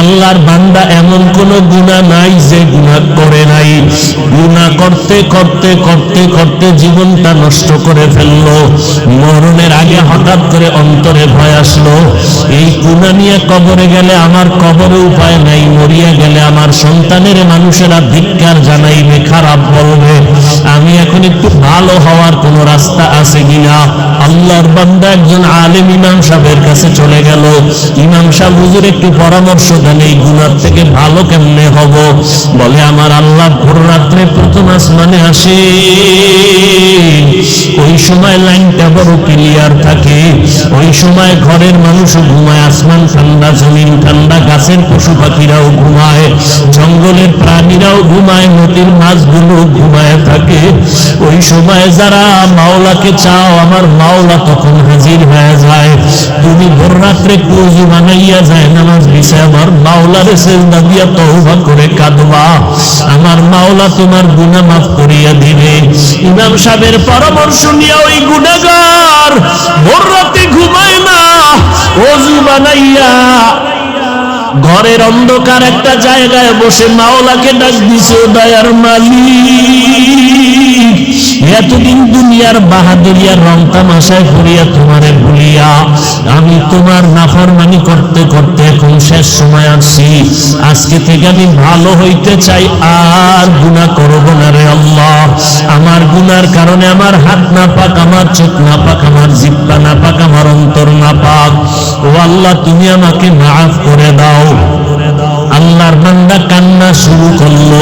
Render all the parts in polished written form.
আল্লাহর বান্দা এমন কোন গুনাহ নাই যে গুনাহ করে নাই। গুনাহ করতে করতে করতে করতে জীবনটা নষ্ট করে ফেললো। মরণের আগে হঠাৎ করে অন্তরে ভয় আসলো, এই গুনাহ নিয়ে কবরে গেলে আমার কবরে উপায় নাই, মরিয়া গেলে আমার সন্তানের মানুষেরা ধিক্কার জানাইবে, খারাপ বলবে। আমি এখন একটু ভালো হওয়ার কোন রাস্তা আছে কিনা? আল্লাহর বান্দা একজন আলেম ইমাম সাহেবের কাছে চলে গেল। ইমাম সাহেব, হুজুর একটু পরামর্শ দেন, এই গুনাহ থেকে ভালো কেমনে হব? বলে, আমার আল্লাহ ভোর রাত্রে প্রথম আসমানে আসে, ওই সময় লাইনটা বড় ক্লিয়ার থাকে, ওই সময় ঘরের মানুষ ঘুমায়, আসমান ঠান্ডা, জমিন ঠান্ডা, গাছের পশু পাখিরাও ঘুমায়, জঙ্গলের প্রাণীরাও ঘুমায়, নদীর মাছগুলো ঘুমায় থাকে। ওই সময় যারা মাওলাকে চাও, আমার মাওলা তখন হাজির হয়ে যায়। তুমি ভোর রাত্রে কুজু বানাইয়া যায় নামাজ বিছায় আমার মাওলারে সেজদা দিয়া তওবা করে কাঁদবা, আমার মাওলা তোমার গুনাহ মাফ করিয়া দিবে। ইমাম সাহেবের পরামর্শ নিয়ে ওই গুনাহগার ভোর রাতে ঘুমায় না, ওযু বানাইয়া ঘরের অন্ধকার একটা জায়গায় বসে মাওলাকে ডাক দিছে, দয়ার মালিক, এতদিন দুনিয়ার বাহাদুরিয়ার রং তামাশায় করিয়া তোমারে ভুলিয়া আমি তোমার নাফরমানি করতে করতে এখন শেষ সময় আসছি। আজকে থেকে আমি ভালো হইতে চাই, আর গুনাহ করব না রে আল্লাহ। আমার গুনার কারণে আমার হাত না পাক, আমার চোখ না পাক, আমার জিহ্বা না পাক, আমার অন্তর না পাক। ও আল্লাহ, তুমি আমাকে মাফ করে দাও। আল্লাহর বান্দা কান্না শুরু করলো।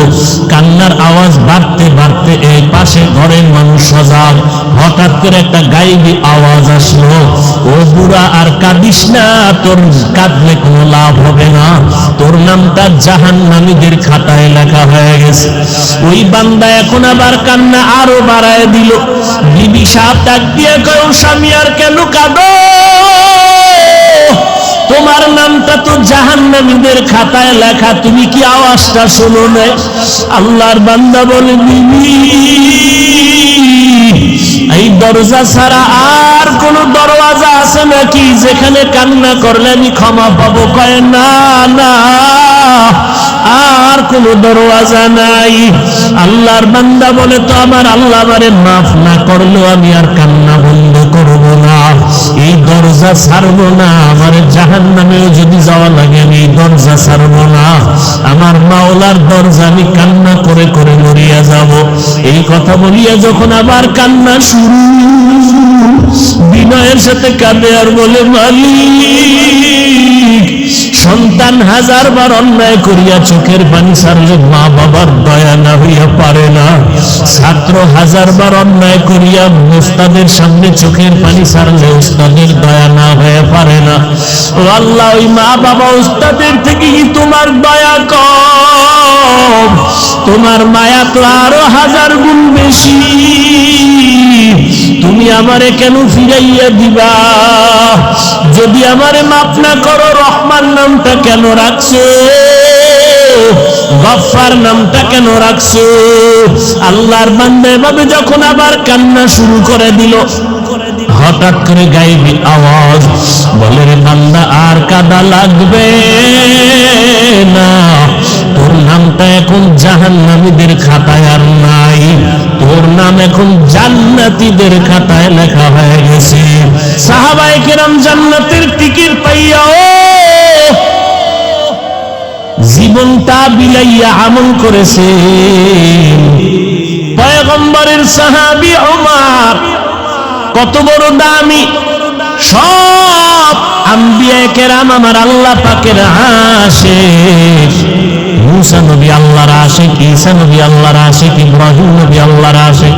কান্নার আওয়াজ বাড়তে বাড়তে এই পাশে ঘরের মানুষ সজাগ। হঠাৎ করে একটা গায়েবী আওয়াজ আসলো, ও বুড়া আর কাঁদিস না, তোর কাঁদলে কোনো লাভ হবে না, তোর নামটা জাহান্নামীদের খাতায় লেখা হয়ে গেছে। ওই বান্দা এখন আবার কান্না আরো বাড়ায় দিল। বিবি সাহেব ডাক দিয়ে কয়, ও স্বামী, আর কেন কাঁদো? তোমার নামটা তো জাহান্নামীদের খাতায় লেখা, তুমি কি আওয়াজটা শোনো না? আল্লাহর বান্দা বলে, বিবি, এই দরজা ছাড়া আর কোন দরওয়াজা আছে নাকি যেখানে কান্না করলে আমি ক্ষমা পাবো? কয়, না না, আর কোন দরওয়াজা নাই। আল্লাহর বান্দা বলে, তো আমার আল্লাহ আমারে মাফ না করলেও আমি আর কান্না বন্ধ করব না, এই দরজা ছাড়বো না। আমার জাহান্নামেও যদি যাওয়া লাগে আমি এই দরজা ছাড়বো না, আমার মাওলার দরজা আমি কান্না করে করে মরিয়া যাব। এই কথা বলিয়া যখন আবার কান্না শুরু, বিনয়ের সাথে কাঁদে আর বলে, মালিক, সন্তান হাজারবার অন্যায় করিয়া চোখের পানি ছাড়লে মা বাবার দয়া না হইয়া পারে না, ছাত্র হাজারবার অন্যায় করিয়া উস্তাদের সামনে চোখের পানি ছাড়লে উস্তাদের দয়া না হয়ে পারে না। ও আল্লাহ, ওই মা বাবা উস্তাদের থেকে কি তোমার দয়া কম? তোমার মায়া তো আরো 1000 গুণ বেশি। তুমি আমারে কেন ফিরাইয়া দিবা? যদি আমারে মাফ না করো, রহমান নামটা কেন রাখছো? গফফার নামটা কেন রাখছো? আল্লাহর বান্দা এভাবে যখন আবার কান্না শুরু করে দিল, হঠাৎ করে গায়েবী আওয়াজ বলে, রে বান্দা, আর কাঁদা লাগবে না, তোর নামটা এখন জাহান্নামীদের খাতায় আর নাই, তোর নাম এখন জান্নাতীদের খাতায় লেখা হয়ে গেছে। সাহাবায়ে কেরাম জান্নাতের টিকিট পাইয়া জীবনটা বিলাইয়া আমল করেছেন। পয়গম্বরের সাহাবী ওমর কত বড় দামি, সব আম্বিয়া কেরাম আমার আল্লাহ পাকের আশিক। মুসা নবী আল্লাহর আশিক, ঈসা নবী আল্লাহর আশিক, ইব্রাহিম নবী আল্লাহর আশিক।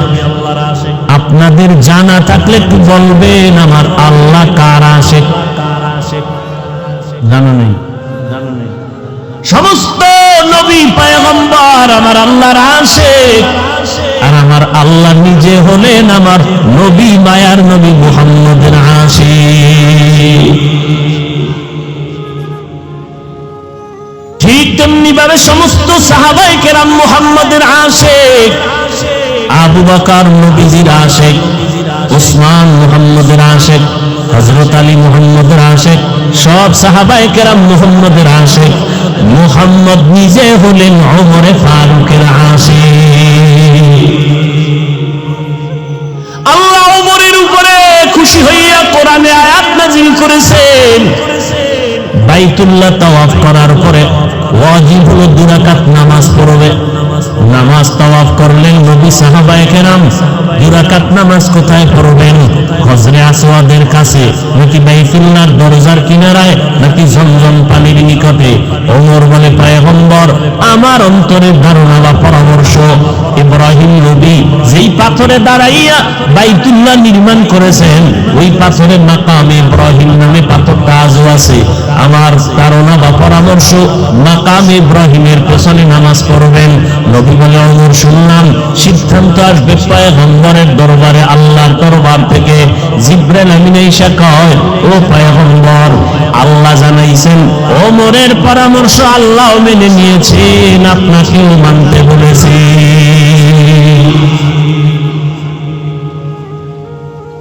আপনাদের জানা থাকলে একটু বলবেন, আমার আল্লাহ কার আশিক? জানা নেই? সমস্ত নবী পয়গম্বর আমার আল্লাহর আশিক, আর আমার আল্লাহ নিজে হলেন আমার নবী, মায়ার নবী মুহাম্মদের আশিক। ঠিক তেমনি ভাবে সমস্ত সাহাবায়ে কেরাম মুহাম্মদের আশিক। আবু বকর নবীজির আশিক, উসমান মুহাম্মদের আশিক, হযরত আলী মুহাম্মদের আশিক, সব সাহাবায়ে কেরাম মুহাম্মদের আশিক। মুহাম্মদ নিজে হলেন ওমরে ফারুকের আশিক। আল্লাহ ওমরের উপরে খুশি হইয়া কোরআনে আয়াত নাযিল করেছেন, বাইতুল্লাহ তাওয়াফ করার পরে ওয়াজিব হলো 2 রাকাত নামাজ পড়বে। নামাজ তাওয়াফ করলেন নবী, সাহাবায়ে কেরাম 2 রাকাত নামাজ কোথায় পড়বেন? হজরে আসওয়াদের কাছে, নাকি বাইতুল্লাহর দরজার কিনারায়, নাকি জমজম পানির নিকটে? ওমর বলে, পয়গম্বর, আমার অন্তরের ধারণা বা পরামর্শ, ইব্রাহিম নবী যেই পাথরে দাঁড়াইয়া বাইতুল্লাহ নির্মাণ করেছেন, ওই পাথরে মাকামে ইব্রাহিম নামে পাথরটা আজও আছে। আমার ধারণা বা পরামর্শ, মাকামে ইব্রাহিমের পেছনে নামাজ পড়বেন। নবী বলে, ওমর শুনলাম, সিদ্ধান্ত আসবে পয়গম্বরের দরবারে, আল্লাহর দরবার থেকে। জিবরাইল আমিন এসে কয়, ও পয়গম্বর, আল্লাহ জানাইছেন ওমরের পরামর্শ আল্লাহ মেনে নিয়েছেন, আপনাকেও মানতে বলেছে।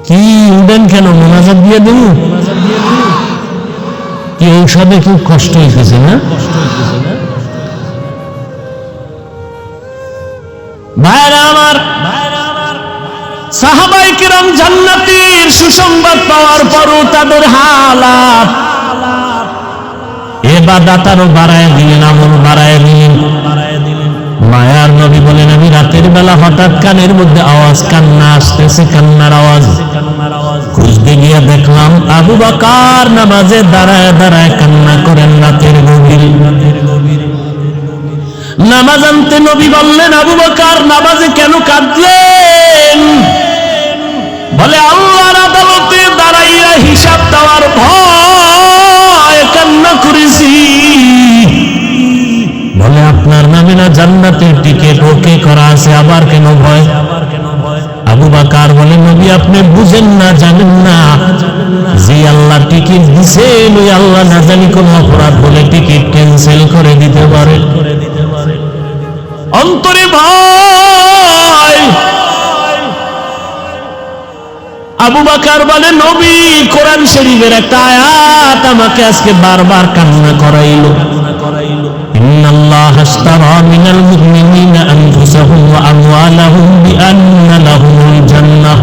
কি উঠেন কেন? মোনাজাত দিয়ে দেব কি? ঔষধে খুব কষ্ট হইতেছে না? ভাইরা আমার, সাহাবায়ে কিরাম জান্নাতের সুসংবাদ পাওয়ার পরও তাদের হালাত, ইবাদত আরো বাড়ায় দিলেন, আমল বাড়ায় দিলেন। মায়ার নবী বলেন, আমি রাতের বেলা হঠাৎ কানের মধ্যে আওয়াজ, কান্না আসতেছে, কান্নার আওয়াজ। খুঁজতে গিয়ে দেখলাম আবু বকর নামাজে দাঁড়ায় দাঁড়ায় কান্না করেন রাতের গভীরে। নামাজ আনতে নবী বললেন, আবু বকর নামাজে কেন কাঁদলেন? বলে, আল্লাহর আদালতে দাঁড়াইয়া হিসাব দেওয়ার ভয় কান্না করেছি। বলে, আপনার নামে না জান্নাতের টিকিট ওকে করা আছে, আবার কেন ভয়? আবু বকর বলে, নবী আপনি বুঝেন না, জানেন না, যে আল্লাহ টিকিট দিছেন ওই আল্লাহ না জানি কোন অপরাধ বলে টিকিট ক্যান্সেল করে দিতে পারে। অন্তরে ভয়। আবু বকর বলে, নবী কোরআন শরীফের একটা আয়াত আমাকে আজকে বারবার কান্না করাইলো। ইন্নাল্লাহা আশতারা মিনাল মুমিনিনা আনফুসাহুম ওয়া আমওয়ালাহুম বিআন্না লাহুমুল জান্নাহ।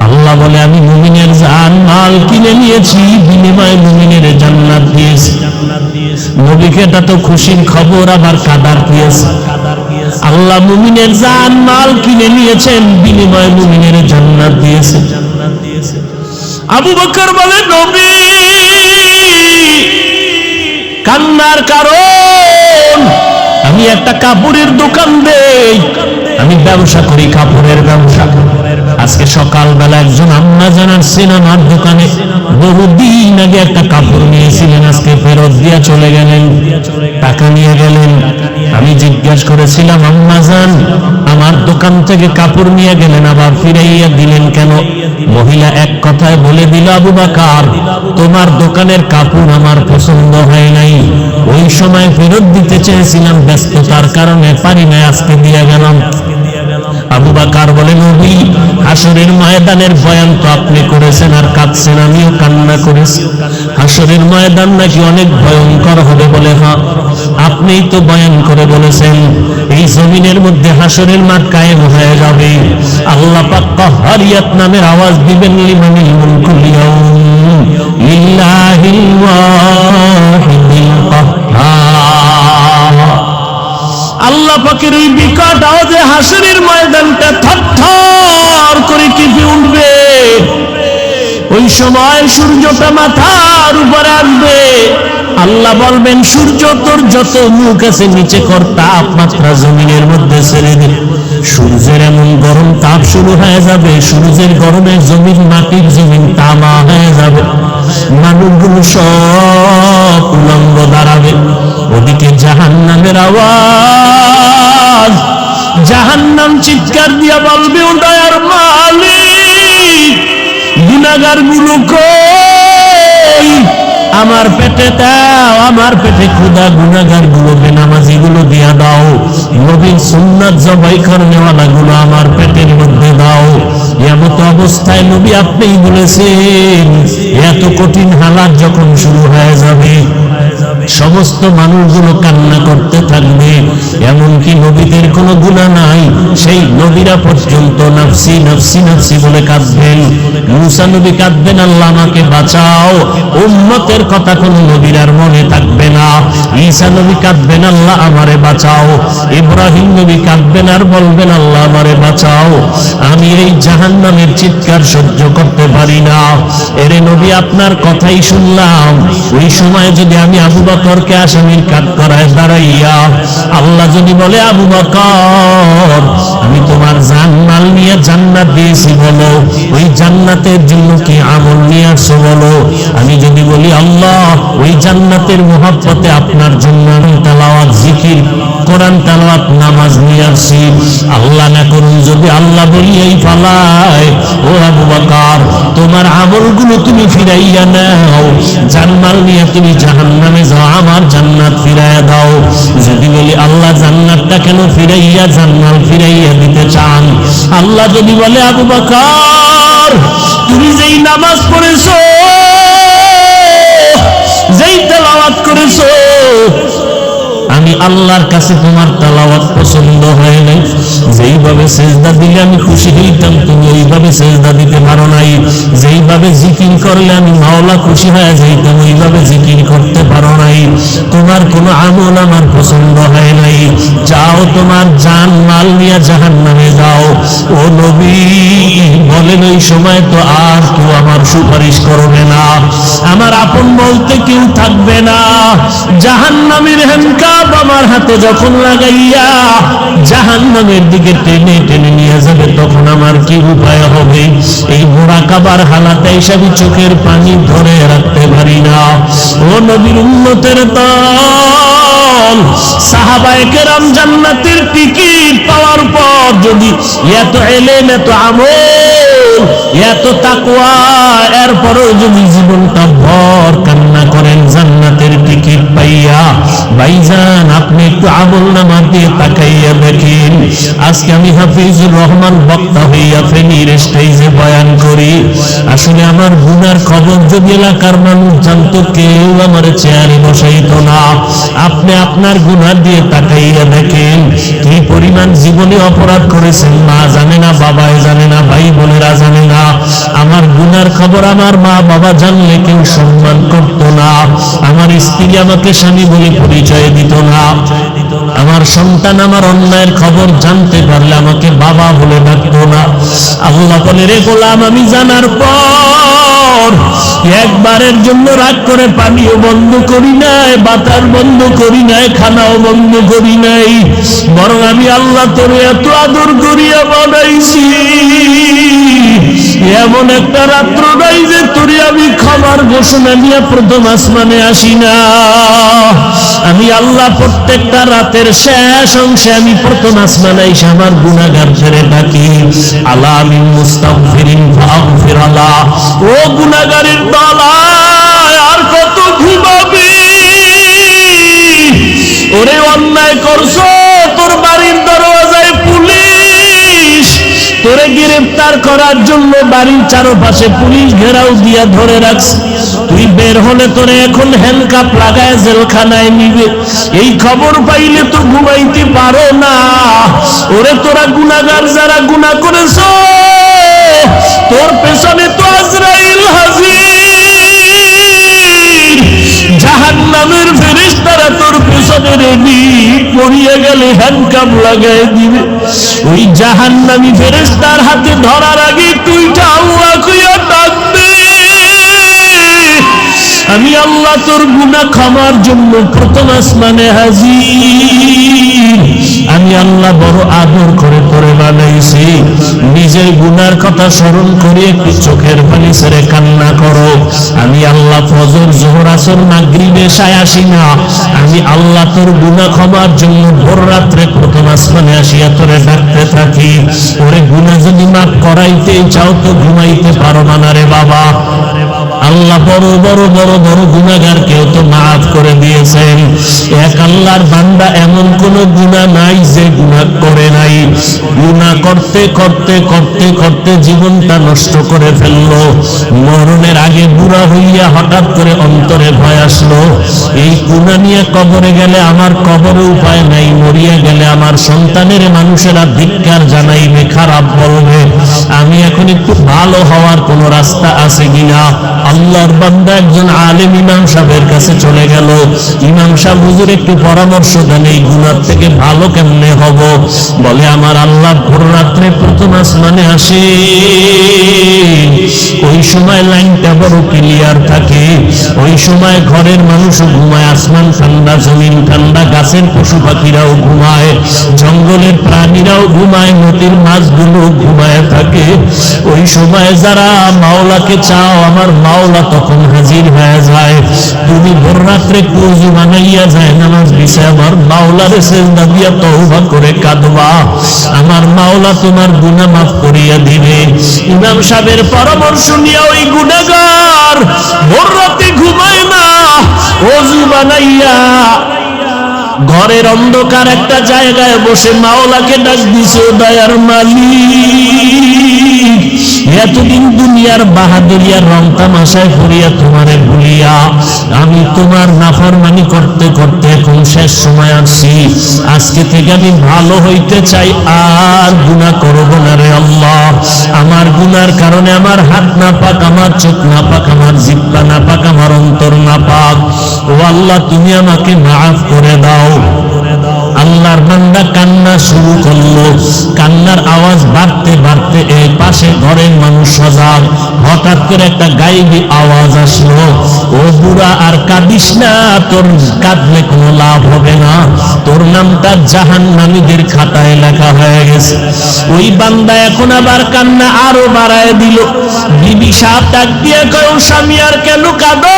আল্লাহ বলে, আমি মুমিনের জান মাল কিনে নিয়েছি, বিনিময়ে মুমিনের জান্নাত দিয়েছি। নবীকে এটা তো খুশির খবর, আবার কাদার দিয়েছে। আল্লাহ মুমিনের জান মাল কিনে নিয়েছেন, বিনিময়ে মুমিনের জান্নাত দিয়েছে। আবু বকর বলে, নবী কান্নার কারণ, আমি একটা কাপড়ের দোকান দেই, আমি ব্যবসা করি, কাপড়ের ব্যবসা। আজকে সকালবেলা একজন আম্মা জানার সিনেমার দোকানে বহুদিন আগে একটা কাপড় নিয়েছিলেন, আজকে ফেরত দিয়া চলে গেলেন, টাকা নিয়ে গেলেন। আমি জিজ্ঞাসা করেছিলাম, আম্মা জান আমার দোকান থেকে কাপড় নিয়ে গেলেন, আবার ফিরাইয়া দিলেন কেন? মহিলা এক কথায় বলে দিল, আবু বকর তোমার দোকানের কাপড় আমার পছন্দ হয় নাই, ওই সময় ফেরত দিতে চেয়েছিলাম, ব্যস্ততার কারণে পারি না, আজকে দিয়ে গেলাম। আবু বকর বলে, নবী হাসরের ময়দানের বয়ান তো আপনি করেছেন আর কাঁদছেন, আমিও কান্না করেছি। হাসরের ময়দান নাকি অনেক ভয়ঙ্কর হবে? বলে, হ্যাঁ আপনিই তো বয়ান করে বলেছেন এই জমিনের মধ্যে হাসরের মাঠ কায়েম হয়ে যাবে। আল্লাহ পাক কাহ্হারিয়াত নামের আওয়াজ দিবেন, লিমানিল মুলকুল ইয়াউম লিল্লাহিল ওয়াহিদিল কাহ্হার। আল্লাহ পাকের এই বিকট আওয়াজে হাসরের ময়দানটা থরথর করে কেঁপে উঠবে। ওই সময় সূর্যটা মাথার উপরে আসবে। আল্লাহ বলবেন, সূর্য তোর যত মুখ আছে নিচে কর, তাপমাত্রা জমিনের মধ্যে ছেড়ে দে। সূর্যের এমন গরম তাপ শুরু হয়ে যাবে, সূর্যের গরমে জমিন, মাটির জমিন তামা হয়ে যাবে। মানুষগুলো সব উলঙ্গ দাঁড়াবে। ওদিকে জাহান্নামের আওয়াজ, জাহান্নাম চিৎকার দিয়া বলবে, ও দয়ার মালিক গুনাহগার গুলো কই? আমার পেটে দাও, আমার পেটে ক্ষুধা, গুনাহগার গুলো, বেনামাজি গুলো দিয়া দাও। নবীর সুন্নাত জবাই করনেওয়ালা গুলো আমার পেটের মধ্যে দাও। এমত অবস্থায় নবী আপনিই বলেছেন, এত কঠিন হালাত যখন শুরু হয়ে যাবে, সমস্ত মানুষগুলো কান্না করতে থাকবে। এমনকি নবীদের কোনো গুনাহ নাই, সেই নবীরা পর্যন্ত নাফসি নাফসি নাফসি বলে কাঁদবেন। মুসা নবী কাঁদবেন, আল্লাহ আমাকে বাঁচাও। উম্মতের কথা কোনো নবীর আর মনে থাকবে না। ঈসা নবী কাঁদবেন, আল্লাহ আমারে বাঁচাও। ইব্রাহিম নবী কাঁদবেন আর বলবেন, আল্লাহ আমারে বাঁচাও, আমি এই জাহান্নামের চিৎকার সহ্য করতে পারি না। এরে নবী, আপনার কথাই শুনলাম। ওই সময় যদি আমি আবু বকরকে আসামির কাঠগড়ায় দাঁড়াইয়া আল্লাহ যদি বলে, আবু বকর আমি তোমার জানমাল নিয়ে জান্নাত দিয়েছি বলো, ওই জান্নাতের জন্য কি আমল নিয়ে আসছো বলো। আমি যদি বলি, আল্লাহ ওই জান্নাতের মুহাব্বতে আপনার জন্য আমি তেলাওয়াত, জিকির, কোরআন তেলাওয়াত, নামাজ নিয়ে আসছি, আল্লাহ না করুন যদি আল্লাহ বলি এই পালায়, ও আবু বকর তোমার আমলগুলো তুমি ফিরাইয়া নাও, জানমাল নিয়ে তুমি জাহান্নামে যাও, আমার জান্নাত ফিরাইয়া দাও। যদি বলি, আল্লাহ জান্নাতটা কেন ফিরাইয়া জান্নাত ফিরাইয়া দিতে চান? আল্লাহ যদি বলে, আবু বকর তুমি যেই নামাজ পড়েছো, যেই তেলাওয়াত করেছো, আমি আল্লাহর কাছে তোমার তেলাওয়াত পছন্দ হয় নাই। যেইভাবে সেজদা দিলে আমি খুশি হইতাম, তুমি ওইভাবে সেজদা দিতে পারো নাই। যেইভাবে জিকির করলে আমি মাওলা খুশি হয়ে যাইতাম, ওইভাবে জিকির করতে পারো নাই। তোমার কোনো আমল আমার পছন্দ হয় নাই। যাও, তোমার জান মাল নিয়ে জাহান্নামে যাও। ও নবী বলেন, ওই সময় তো আর কেউ আমার সুপারিশ করবে না, আমার আপন বলতে কেউ থাকবে না। জাহান্নামের হ্যান্ডকাপ আমার হাতে যখন লাগাইয়া জাহান্নামের দিকে টেনে টেনে নিয়ে যাবে, তখন আমার কি উপায় হবে? এই মুরাকাবার হালাতে হিসাবে চোখের পানি ধরে রাখতে পারি না। ও নবীর উম্মতের দল, সাহাবায়ে কেরাম জান্নাতের টিকিট পাওয়ার পর যদি এত এলেম, এত আমল, এত তাকওয়া, এরপরও যদি জীবনটা ভর কান্না করেন জান্নাতের টিকিট পাইয়া, ভাইজান আপনি একটু আমল নামা দিয়ে তাকাইয়া দেখেন। আজকে আমি হাফিজুর রহমান বক্তা হইয়া ফেনীর স্টেজে বয়ান করি। আসলে আমার গুনার খবর যদি এলাকার মানুষ জানতো, কেউ আমার চেয়ারে বসাইতো না। আপনি আপনার গুনাহ দিয়ে তাকাইয়া দেখেন, কি পরিমাণ জীবনে অপরাধ করেছেন। মা জানে না, বাবাই জানে না, ভাই বোনেরা জানে না। আমার গুনার খবর আমার মা বাবা জানলে কেউ সম্মান করতো না। আমার স্ত্রী আমাকে স্বামী বলে পরিচয় দিত না। আমার সন্তান আমার অন্যায়ের খবর জানতে পারলে আমাকে বাবা বলে ডাকতো না। আল্লাহ বলে, রে গোলাম, আমি জানার পর একবারের জন্য রাগ করে পানিও বন্ধ করি নাই, বাতাস বন্ধ করি নাই, খানাও বন্ধ করি নাই, বরং আমি আল্লাহ তোরে এত আদর করিয়া বানাইছি, এমন একটা রাত্র নাই যে তোরে আমি ক্ষমার ঘোষণা নিয়ে প্রথম আসমানে আসি না। আমি আল্লাহ প্রত্যেকটা রাতের শেষ অংশে আমি প্রথম আসমানে এসে আমার গুনাহগার ছেড়ে ডাকি, আলা মিন মুস্তাগফিরিন ফাগফির আলা। ও গুনাহগারের দল, আর কত ঘুমাবি? ওরে অন্যায় করছো, তোর বাড়ির দরওয়াজায় পুলিশ তোরে গ্রেফতার করার জন্য বাড়ির চারপাশে পুলিশ ঘেরাও দিয়া ধরে রাখছে। তুই বের হলে তোরে এখন হ্যান্ডকাপ লাগায় জেলখানায় নিবে। এই খবর পাইলে তো ঘুমাইতে পারো না। ওরে তোরা গুনাহগার যারা গুনাহ করেছো, তোর পেছনে তো আজরাইল হাজির। জাহান্নামের ফেরেশতারা তোর পেছনে রেডি, পড়িয়ে গেলে হ্যান্ডকাপ লাগায় দিবে। ওই জাহান্নামী ফেরেশতার হাতে ধরার আগে তুই আল্লাহ কইয়া ডাকবে, আমি আল্লাহ তোর গুনাহ ক্ষমার জন্য প্রথম আসমানে হাজির। আমি আল্লাহ বড় আদর করে তোরে বানাইছি। নিজের গুনার কথা স্মরণ করে একটু চোখের পানি ছেড়ে কান্না করো। আমি আল্লাহ ফজর, যোহর, আসর, মাগরিব, এশায় আসি না। আমি আল্লাহ তোর গুনাহ ক্ষমার জন্য ভোর রাত্রে প্রথম আসমানে আসিয়া তোরে ডাকতে থাকি। ওরে গুনাহ যদি মাফ করাইতে চাও তো ঘুমাইতে পারো না রে বাবা। আল্লাহ বড় বড় বড় বড় গুনাহগারকেও তো মাফ করে দিয়েছেন। এক আল্লাহর বান্দা এমন কোন গুনাহ নাই যে গুনাহ করে নাই। গুনাহ করতে করতে করতে করতে জীবনটা নষ্ট করে ফেললো। মরণের আগে বুড়া হইয়া হঠাৎ করে অন্তরে ভয় আসলো, এই গুনাহ নিয়ে কবরে গেলে আমার কবরে উপায় নাই, মরিয়া গেলে আমার সন্তানের মানুষেরা ধিক্কার জানাইবে, খারাপ বলবে। আমি এখন একটু ভালো হওয়ার কোন রাস্তা আছে কিনা? আল্লাহর বান্দা একজন আলেম ইমাম সাহেবের কাছে চলে গেল। ইমাম সাহেব, হুজুর একটু পরামর্শ দেন, এই গুনাহ থেকে ভালো কেমনে হব? বলে, আমার আল্লাহ ভোর রাত্রে প্রথম আসমানে আসে, ওই সময় লাইনটা বড় ক্লিয়ার থাকে, ওই সময় ঘরের মানুষও ঘুমায়, আসমান ঠান্ডা, জমিন ঠান্ডা, গাছের পশু পাখিরাও ঘুমায়, জঙ্গলের প্রাণীরাও ঘুমায়, নদীর মাছগুলো ঘুমায় থাকে। ওই সময় যারা মাওলাকে চাও, আমার মাওলা তখন হাজির হয়ে যায়। তুমি ভোর রাত্রে কুজু বানাইয়া যায় নামাজ বিছায় আমার মাওলারে সেজদা দিয়া তওবা করে কাঁদবা, আমার মাওলা তোমার গুনাহ মাফ করিয়া দিবে। ইমাম সাহেবের পরামর্শ নিয়ে ওই গুনাহগার ভোর রাতে ঘুমায় না, ওযু বানাইয়া ঘরের অন্ধকার একটা জায়গায় বসে মাওলাকে ডাক দিছে, দয়ার মালিক, এতদিন দুনিয়ার বাহাদুরিয়ার রং তামাশায় করিয়া তোমারে ভুলিয়া আমি তোমার নাফরমানি করতে করতে এখন শেষ সময় আসছি। আজকে থেকে আমি ভালো হইতে চাই, আর গুনাহ করব না রে আল্লাহ। আমার গুনার কারণে আমার হাত না পাক, আমার চোখ না পাক, আমার জিহ্বা না পাক, আমার অন্তর না পাক। ও আল্লাহ, তুমি আমাকে মাফ করে দাও। আল্লাহর বান্দা কান্না শুরু করলো। কান্নার আওয়াজ বাড়তে বাড়তে এই পাশে ঘরের মানুষ সজাগ। হঠাৎ করে একটা গায়েবী আওয়াজ আসলো, ও বুড়া আর কাঁদিস না, তোর কাঁদলে কোনো লাভ হবে না, তোর নামটা জাহান্নামীদের খাতায় লেখা হয়ে গেছে। ওই বান্দা এখন আবার কান্না আরো বাড়ায় দিল। বিবি সাহেব ডাক দিয়ে কয়, ও স্বামী, আর কেন কাঁদো?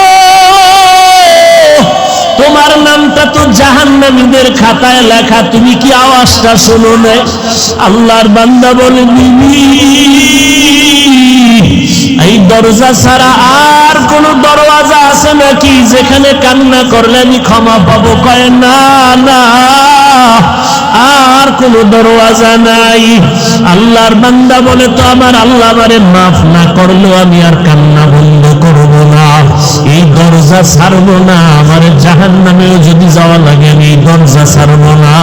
তোমার নামটা তো জাহান্নামীদের খাতায় লেখা, তুমি কি আওয়াজটা শোনো না? আল্লাহর বান্দা বলে, বিবি, এই দরজা ছাড়া আর কোন দরওয়াজা আছে নাকি যেখানে কান্না করলে আমি ক্ষমা পাবো? কয়, না না, আর কোন দরওয়াজা নাই। আল্লাহর বান্দা বলে, তো আমার আল্লাহ আমারে মাফ না করলেও আমি আর কান্না বন্ধ করব না, এই দরজা ছাড়বো না, আমার জাহান্নামেও যদি যাওয়া লাগে আমি এই দরজা ছাড়বো না,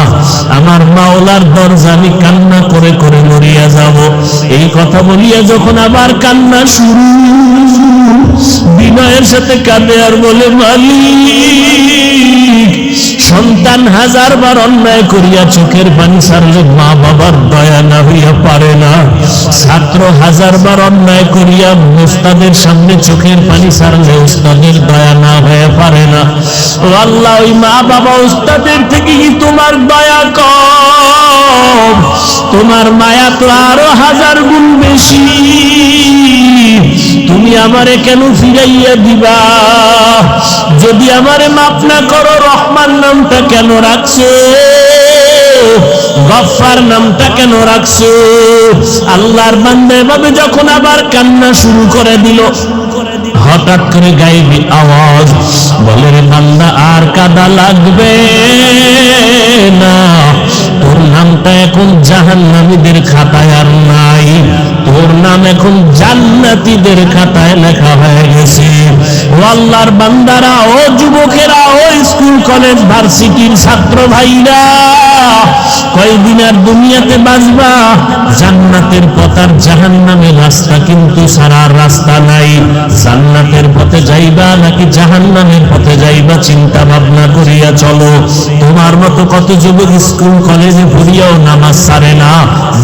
আমার মাওলার দরজা আমি কান্না করে করে মরিয়া যাব। এই কথা বলিয়া যখন আবার কান্না শুরু, বিনয়ের সাথে কাঁদে আর বলে, মালিক, সন্তান হাজারবার অন্যায় করিয়া চোখের পানি ছাড়লে মা বাবার দয়া না হইয়া পারে না, ছাত্র হাজারবার অন্যায় করিয়া উস্তাদের সামনে চোখের পানি ছাড়লে উস্তাদের দয়া না হয়ে পারে না। ও আল্লাহ, ওই মা বাবা উস্তাদের থেকে কি তোমার দয়া কম? তোমার মায়া তো আরো 1000 গুণ বেশি। তুমি আমারে কেন ফিরাইয়া দিবা? যদি আমারে মাফ না করো, রহমান নামটা কেন রাখছো? গফফার নামটা কেন রাখছো? আল্লাহর বান্দা এভাবে যখন আবার কান্না শুরু করে দিল, হঠাৎ করে গায়েবী আওয়াজ বলে, রে বান্দা, আর কাঁদা লাগবে না, তোর নামটা এখন জাহান্নামীদের খাতায় আর নাই, তোর নাম এখন জান্নাতীদের খাতায় লেখা হয়ে গেছে। ও আল্লাহর বান্দারা, ও যুবকেরা, ও স্কুল কলেজ ভার্সিটির ছাত্র ভাইরা, কয়দিন আর দুনিয়াতে বাঁচবা? জান্নাতের পথ আর জাহান্নামের রাস্তা কিন্তু ছাড়ার রাস্তা নাই। জান্নাতের পথে যাইবা নাকি জাহান্নামের পথে যাইবা, চিন্তা ভাবনা করিয়া চলো। তোমার মতো কত যুবক স্কুল কলেজে পড়িয়াও নামাজ ছাড়ে না।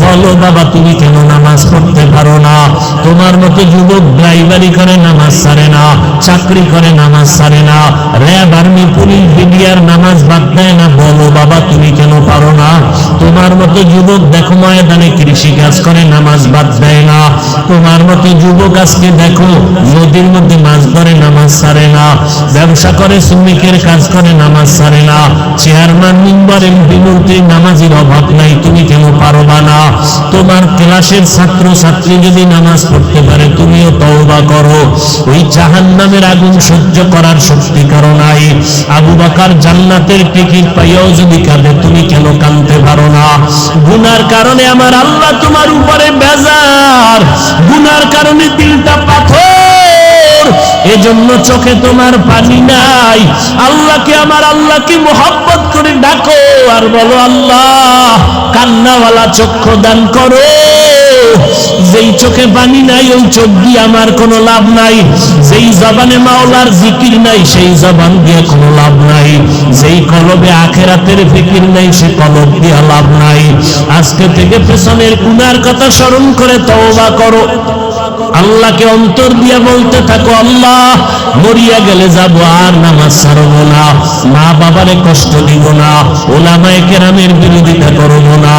বলো বাবা, তুমি কেন নামাজ পড়তে পারো না? তোমার মতো যুবক ড্রাইভারি করে নামাজ ছাড়ে না, চাকরি করে নামাজ ছাড়ে না, র্যাব, আর্মি, পুলিশ, বিডিআর নামাজ বাদ দেয় না। বলো বাবা, তুমি কেন পারো না? তোমার মতো যুবক দেখো ময়দানে কৃষি কাজ করে, নামাজ বাদ দেয় না। তোমার মতো যুবক আজকে দেখো নদীর মধ্যে মাছ ধরে, নামাজ ছাড়ে না। ব্যবসা করে, শ্রমিকের কাজ করে, নামাজ ছাড়ে না। চেয়ারম্যান, মেম্বার, এমপি, মন্ত্রী, নামাজের অভাব নাই, তুমি কেন পারবা না? তোমার ক্লাসের ছাত্র ছাত্রী যদি নামাজ পড়তে পারে, তুমিও তওবা করো। ওই জাহান্নামের আগুন সহ্য করার শক্তি কারো নাই। আবু বকর জান্নাতের টিকিট পাইয়াও যদি কাঁদে, তুমি কেন কাঁদতে পারো না? গুনার কারণে আমার আল্লাহ তোমার উপরে বেজার, গুনার কারণে দিলটা পাথর, এজন্য চোখে তোমার পানি নাই। আল্লাহকে, আমার আল্লাহকে মোহাব্বত করে ডাকো আর বলো, আল্লাহ কান্নাওয়ালা চক্ষু দান করো। যেই চোখে পানি নাই, ওই চোখ দিয়ে আমার কোনো লাভ নাই। যেই জবানে মাওলার জিকির নাই, সেই জবান দিয়ে কোনো লাভ নাই। যেই কলবে আখিরাতের ফিকির নাই, সে কলব দিয়ে লাভ নাই। আজকে থেকে পেছনের গুনার কথা স্মরণ করে তওবা করো। আল্লাহকে অন্তর দিয়ে বলতে থাকো, আল্লাহ মরিয়া গেলে যাব, আর নামাজ ছাড়বো না, মা বাবারে কষ্ট দিব না, ওলামায়ে কেরামের বিরোধিতা করবো না,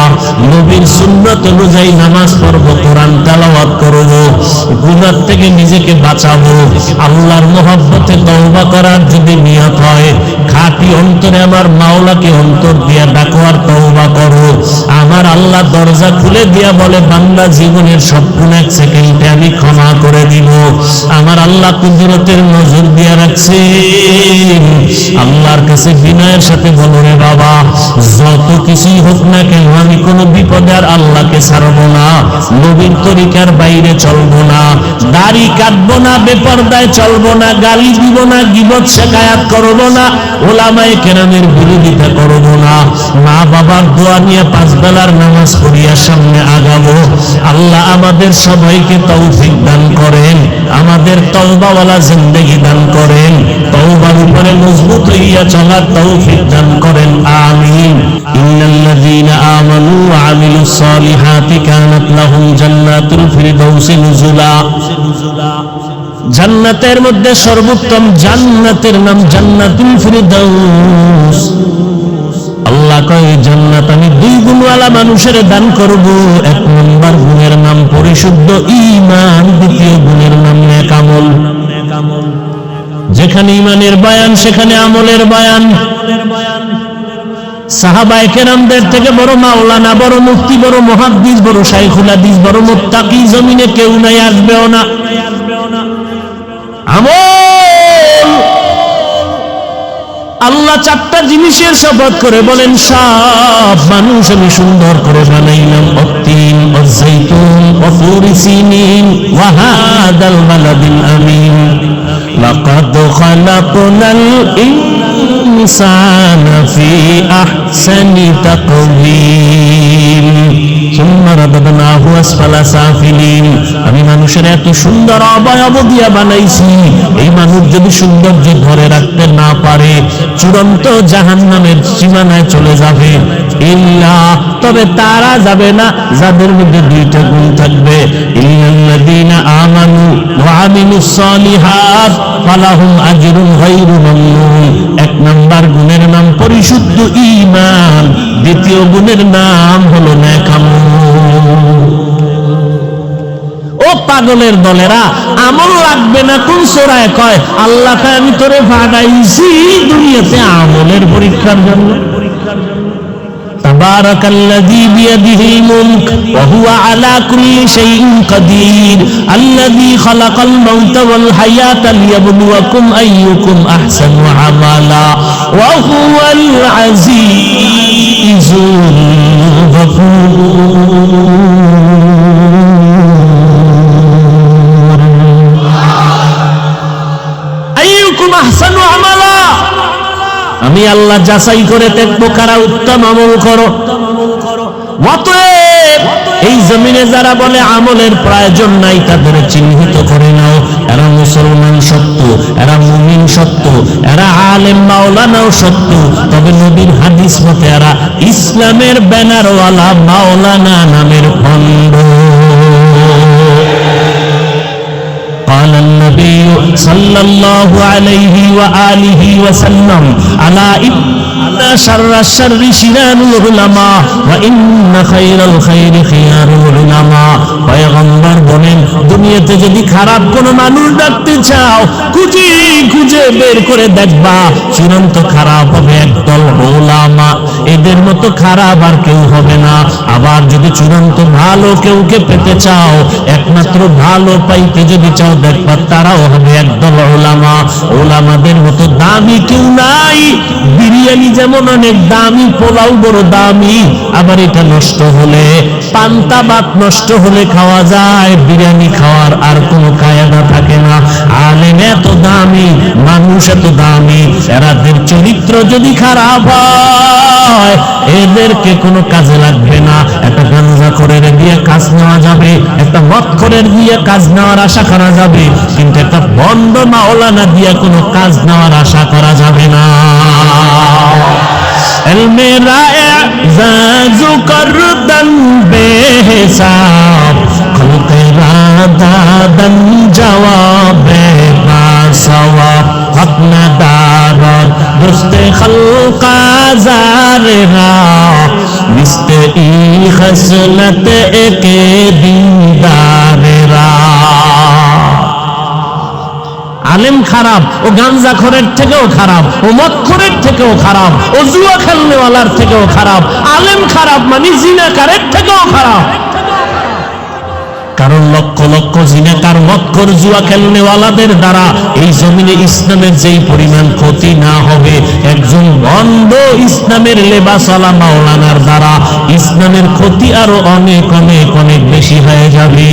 নবীর সুন্নাত অনুযায়ী নামাজ পড়বো, কোরআন তেলাওয়াত করবো, গুনাহ থেকে নিজেকে বাঁচাবো। আল্লাহর মহব্বতে তওবা করার যদি নিয়ত হয়, খাঁটি অন্তরে আমার মাওলাকে অন্তর দিয়া ডাকো আর তওবা করো। আমার আল্লাহ দরজা খুলে দিয়া বলে, বান্দা জীবনের সব গুনাহ এক সেকেন্ডে আমি ক্ষমা করে দিব। আমার আল্লাহ কুদরতের নজর দিয়া রাখছেন। আল্লাহর কাছে বিনয়ের সাথে বলো, রে বাবা, যত কিছুই হোক না কেন, আমি কোনো বিপদে আর আল্লাহকে ছাড়বো না, নবীর তরিকার বাইরে চলবো না, দাড়ি কাটবো না, বেপরদায় চলবো না, গালি দিব না, গীবত শিকায়াত করবো না, ওলামায়ে কেরামের বিরোধিতা করবো না, মা বাবার দোয়া নিয়ে 5 বেলার নামাজ পড়িয়া সামনে আগাবো। আল্লাহ আমাদের সবাইকে তৌফিক দান করেন, আমাদের তওবাওয়ালা জিন্দেগি দান করেন, তওবার উপরে মজবুত হইয়া চলার তৌফিক দান করেন, আমিন। ইন্নাল্লাযীনা আমানু ওয়া আমিলুস সালিহাতি কানাত লাহুম জান্নাতুল ফিরদাউসি নুজুলা। জান্নাতের মধ্যে সর্বোত্তম জান্নাতের নাম জান্নাতুল ফিরদাউস। আল্লাহ কয়, জান্নাত আমি 2 গুণওয়ালা মানুষের দান করব। 1 নম্বর গুণের নাম পরিশুদ্ধ ঈমান, 2য় গুণের নাম নেক আমল। যেখানে ঈমানের বয়ান, সেখানে আমলের বয়ান। সাহাবায়ে কেরামদের থেকে বড় মাওলানা, বড় মুফতি, বড় মুহাদ্দিস, বড় শাইখুল হাদিস, বড় মুত্তাকি জমিনে কেউ নাই, আসবেও না। আমল, আল্লাহ 4টা জিনিসের শপথ করে বলেন, সব মানুষ আমি সুন্দর করে বানাইলাম। অত্তিন, অজ্জাইতুন, অতুরি সিনিন, ওয়া হাদাল বালাদিল আমিন। লাকাদ খালাকনাল ইনসানা ফি আহসানি তাকওয়িম সুম্মা রাদাদনাহু আসফালা সাফিলিন। আমি মানুষের এত সুন্দর অবয়ব দিয়া বানাইছি, এই মানুষ যদি সৌন্দর্য ধরে রাখতে না পারে, চূড়ান্ত জাহান্নামের সীমানায় চলে যাবে। ইল্লা, তবে তারা যাবে না যাদের মধ্যে 2টা গুণ থাকবে। ইল্লাল্লাযীনা আমানু ওয়া আমিলুস সালিহাত ফালাহুম আজরুন গায়রু মামনুন। 1 নম্বর গুণের নাম পরিশুদ্ধ ঈমান, 2য় গুণের নাম হলো নেক আমল। ও পাগলের দলেরা, আমল লাগবে না কোন সূরায় কয়? আল্লাহ কয়, আমি তোরে পাঠাইছি দুনিয়াতে আমলের পরীক্ষার জন্য। তাবারাকাল্লাযী বিয়াদিহিল মুলক ওয়া হুয়া আলা কুল্লি শাইইন কাদির আল্লাযী খালাকাল মাউতা ওয়াল হায়াতা লিয়াবলুয়াকুম আইয়ুকুম আহসানু আমালা ওয়া হুয়াল আজিজুল গফুর। আইয়ুকুম আহসানু আমালা, আমি আল্লাহ যাচাই করে দেখবো কারা উত্তম আমল করো। অতএব এই জমিনে যারা বলে আমলের প্রয়োজন নাই, তাদের চিহ্নিত করে নাও। এরা মুসলমান সত্য, এরা মুমিন সত্য, এরা আলেম মাওলানাও সত্য, তবে নবীর হাদিস মতে এরা ইসলামের ব্যানারওয়ালা মাওলানা নামের ভণ্ড। قال النبي صلى الله عليه وآله وسلم ألا ইন্না শাররাশ শাররি শিরারুল উলামা ওয়া ইন্না খায়রাল খায়রি খিয়ারুল উলামা। পয়গম্বর বলেন, দুনিয়াতে যদি খারাপ কোনো মানুষ দেখতে চাও, খুঁজে খুঁজে বের করে দেখবা চূড়ান্ত খারাপ হবে একদল উলামা। এদের মতো খারাপ আর কেউ হবে না। আবার যদি চূড়ান্ত ভালো কেউকে পেতে চাও, একমাত্র ভালো পাইতে যদি চাও, দেখবা তারাও হবে একদল উলামা। উলামাদের মতো দামি কেউ নাই। বিরিয়ানি যেমন অনেক দামি, পোলাও বড় দামি, আবার এটা নষ্ট হলে, পান্তা ভাত নষ্ট হলে খাওয়া যায়, বিরিয়ানি খাওয়ার আর কোনো কায়দা থাকে না। আলেম এত দামি, মানুষ এত দামি, এরাদের চরিত্র যদি খারাপ হয় এদেরকে কোনো কাজে লাগবে না। একটা গাঞ্জাখোরের দিয়ে কাজ নেওয়া যাবে, একটা মদখোরের দিয়ে কাজ নেওয়ার আশা করা যাবে, কিন্তু একটা বন্ড মাওলানা দিয়ে কোনো কাজ নেওয়ার আশা করা যাবে না। ইলমে রা'জু করদান বেহিসাব, খলকেরা দাদান জওয়াবে বাসওয়াব, হক না দারদ দুস্তে খলকা জারেরা, মিস্তে ই খসলত একে দিনদারেরা। আলেম খারাপ, ও গাঞ্জাখোরের থেকেও খারাপ, ও মদখোরের থেকেও খারাপ, ও জুয়া খেলনেওয়ালার থেকেও খারাপ। আলেম খারাপ মানে জিনাকারের থেকেও খারাপ। কারণ লক্ষ লক্ষ জিনাকার, মদখোর, জুয়া খেলনেওয়ালাদের দ্বারা এই জমিনে ইসলামের যেই পরিমাণ ক্ষতি না হবে, একজন বন্ধ ইসলামের লেবাসওয়ালা মাওলানার দ্বারা ইসলামের ক্ষতি আরো অনেক অনেক অনেক বেশি হয়ে যাবে।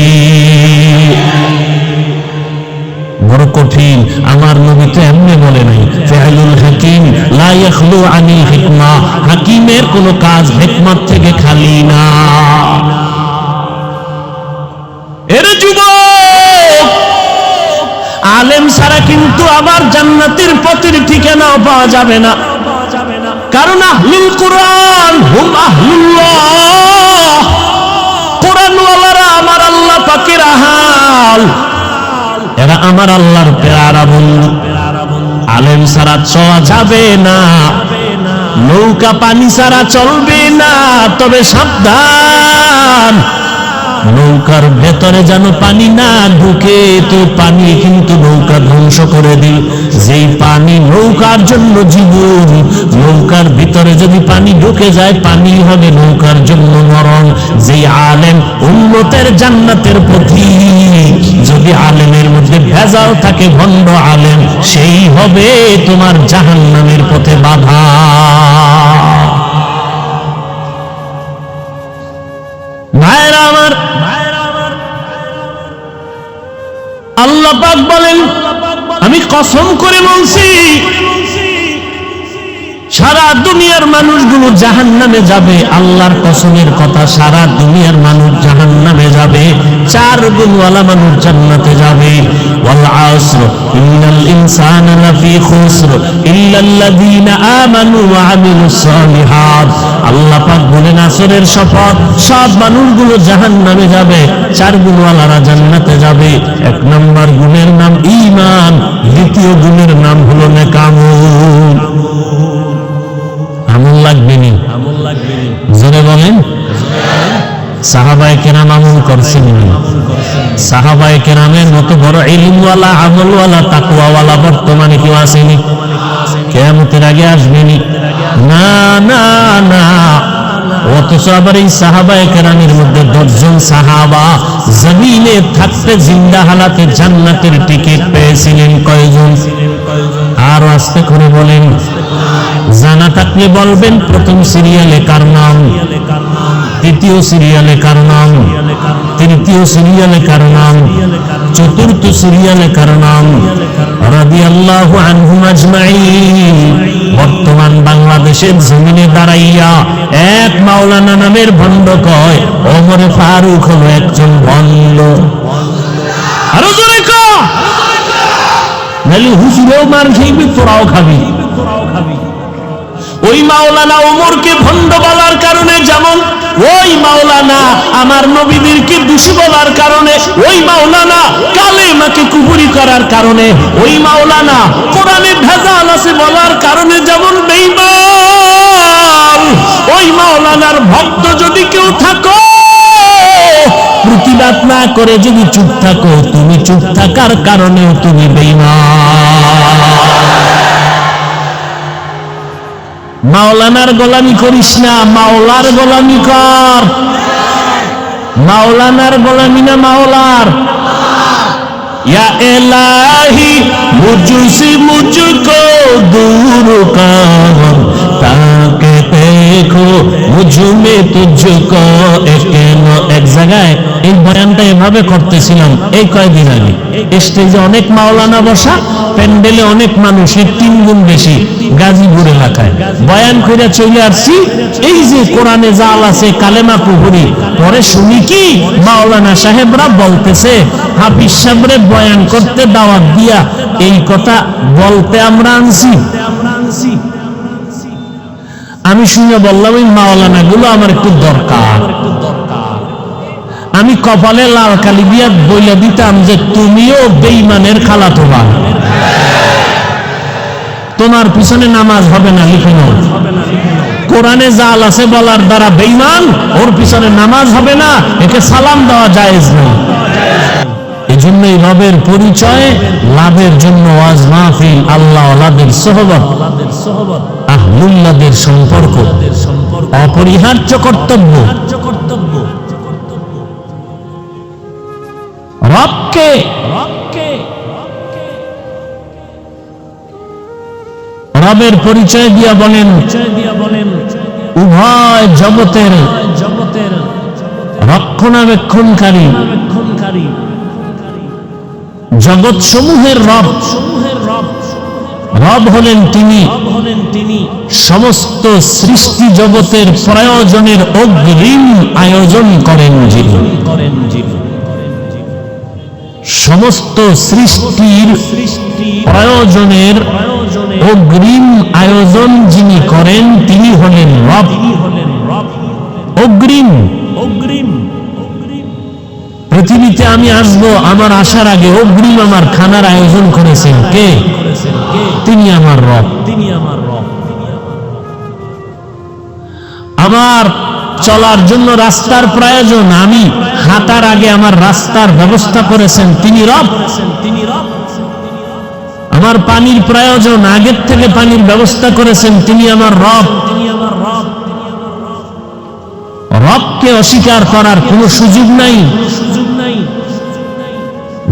বড় কঠিন। আমার নবী তো এমনি বলে নাই, ফিআলুল হাকিম লা ইয়াখলু আনিল হিকমা, হাকিমের কোনো কাজ হিকমত থেকে খালি না। এর যুবক, আলেম ছাড়া কিন্তু আবার জান্নাতের পথের ঠিকানা পাওয়া যাবে না। কারণ আহলুল কোরআন হুম আহলুল্লাহ, কোরআনওয়ালারা আমার আল্লাহ পাকের আহাল, এরা আমার আল্লাহর পেয়ারা বন্ধু। আলেম ছাড়া চলা যাবে না, নৌকা পানি ছাড়া চলবে না। তবে সাবধান, নৌকার ভেতরে যেন পানি না ঢুকে, তো পানি কিন্তু নৌকা ধ্বংস করে দিল। যেই পানি নৌকার জন্য জীবন, নৌকার ভিতরে যদি পানি ঢুকে যায়, পানি হবে নৌকার জন্য মরণ। যেই আলেম উম্মতের জান্নাতের পথিক, যদি আলেমের মধ্যে ভেজাল থাকে, ভণ্ড আলেম, সেই হবে তোমার জাহান্নামের পথে বাধা। ভাইরা আমার, আল্লাহ পাক বলেন, আমি কসম করে বলছি, সারা দুনিয়ার মানুষগুলো জাহান্নামে যাবে। আল্লাহর কসমের কথা, সারা দুনিয়ার মানুষ জাহান্নামে যাবে, 4 গুণওয়ালা মানুষ জান্নাতে যাবে। ওয়াল আসর ইন্নাল ইনসানা লাফি খুসর ইল্লাল্লাযীনা আমানু ওয়া আমিলুস সালিহাত। আল্লাহ পাক বলেন, আসরের শপথ, সব মানুষগুলো জাহান্নামে যাবে, 4 গুণওয়ালারা জান্নাতে যাবে। 1 নম্বর গুণের নাম ঈমান, দ্বিতীয় গুণের নাম হলো নেকামল। আমল লাগবে নি? জোরে বলেন। সাহাবায়ে কেরাম আমল করছেন না? সাহাবায়ে কেরামের মতো বড় ইলমওয়ালা, আমলওয়ালা, তাকওয়াওয়ালা বর্তমানে কেউ আসেনি? কিয়ামতের আগে আসবেনি? না না না। অথচ আবার এই সাহাবায়ে কেরামের মধ্যে 10 জন সাহাবা জমিনে থাকতে জিন্দা হালাতে জান্নাতের টিকিট পেয়েছিলেন। কয়জন? আর আস্তে করে বলেন, জানা থাকলে বলবেন। প্রথম সিরিয়ালে কার নাম? দ্বিতীয় সিরিয়ালে কার নাম? তৃতীয় সিরিয়ালে কার নাম? চতুর্থ সিরিয়ালে কার নাম? রাদিয়াল্লাহু আনহুম আজমাইন। বর্তমান বাংলাদেশের জমিনে দাঁড়াইয়া এক মাওলানা নামের ভণ্ড কয় ওমরে ফারুক হলো একজন ভণ্ড। আরো জোরে কও, নালি হুজুরেও মার খাইবি, তোরাও খাবি। ওই মাওলানা ওমরকে ভণ্ড বলার কারণে, যেমন ওই মাওলানা আমার নবীদেরকে দোষী বলার কারণে, ওই মাওলানা কালেমাকে কুফরি করার কারণে, ওই মাওলানা কোরআনে ভেজাল আছে বলার কারণে যেমন বেঈমান, আমার ভক্ত যদি কেউ থাকো, প্রতিবাদ না করে যদি চুপ থাকো, তুমি চুপ থাকার কারণেও তুমি বেঈমান। মাওলানার গোলামি করিস না, মাওলার গোলামি কর। মাওলানার গোলামি না মাওলার। या इलाही मुझसे मुझको दूर कर, ताकि देखो मुझ में तुझको। এক জায়গায় এই বয়ানটা এভাবে করতেছিলাম এই কয়েকদিন আগে, স্টেজে অনেক মাওলানা বসা, প্যান্ডেলে অনেক মানুষের 3 গুণ বেশি, গাজীপুর এলাকায় বয়ান করে চলে আসছি। এই যে কোরআনে জাল আছে কালেমা কুহুরি, পরে শুনি কি মাওলানা সাহেবরা বলতেছে হাফিজ সাহেবরে বয়ান করতে দাওয়াত দিয়া এই কথা বলতে আমরা আনছি। আমি শুনে বললাম এই মাওলানা গুলো আমার একটু দরকার। আমি কপালে লাল কালি দিয়া বইলা দিতাম যে তুমিও বেঈমানের খালাতো ভাই, তোমার পিছনে নামাজ হবে না, লিখে নাও। কোরআনে জাল আছে বলার দ্বারা বেঈমান, ওর পিছনে নামাজ হবে না, একে সালাম দেওয়া জায়েজ নেই। এই জন্যই রবের পরিচয় লাভের জন্য ওয়াজ মাহফিল, আল্লাহ ওয়ালাদের সোহবত, আহলুল্লাহদের সম্পর্ক অপরিহার্য কর্তব্য। রবকে রবের পরিচয় দিয়া বলেন উভয় জগতের রক্ষণাবেক্ষণকারী, জগৎ সমূহের রব। রব হলেন তিনি, সমস্ত সৃষ্টি জগতের প্রয়োজনের অগ্রিম আয়োজন করেন যিনি। সমস্ত সৃষ্টির প্রয়োজনের অগ্রিম আয়োজন যিনি করেন তিনি হলেন রব। অগ্রিম পৃথিবীতে আমি আসবো, আমার আসার আগে অগ্রিম আমার খানার আয়োজন করেছেন কে? তিনি আমার রব। আমার চলার জন্য রাস্তার প্রয়োজন, আমি হাঁটার আগে আমার রাস্তার ব্যবস্থা করেছেন তিনি রব। আমার পানির প্রয়োজন, আগের থেকে পানির ব্যবস্থা করেছেন তিনি আমার রব। রবকে অস্বীকার করার কোনো সুযোগ নাই।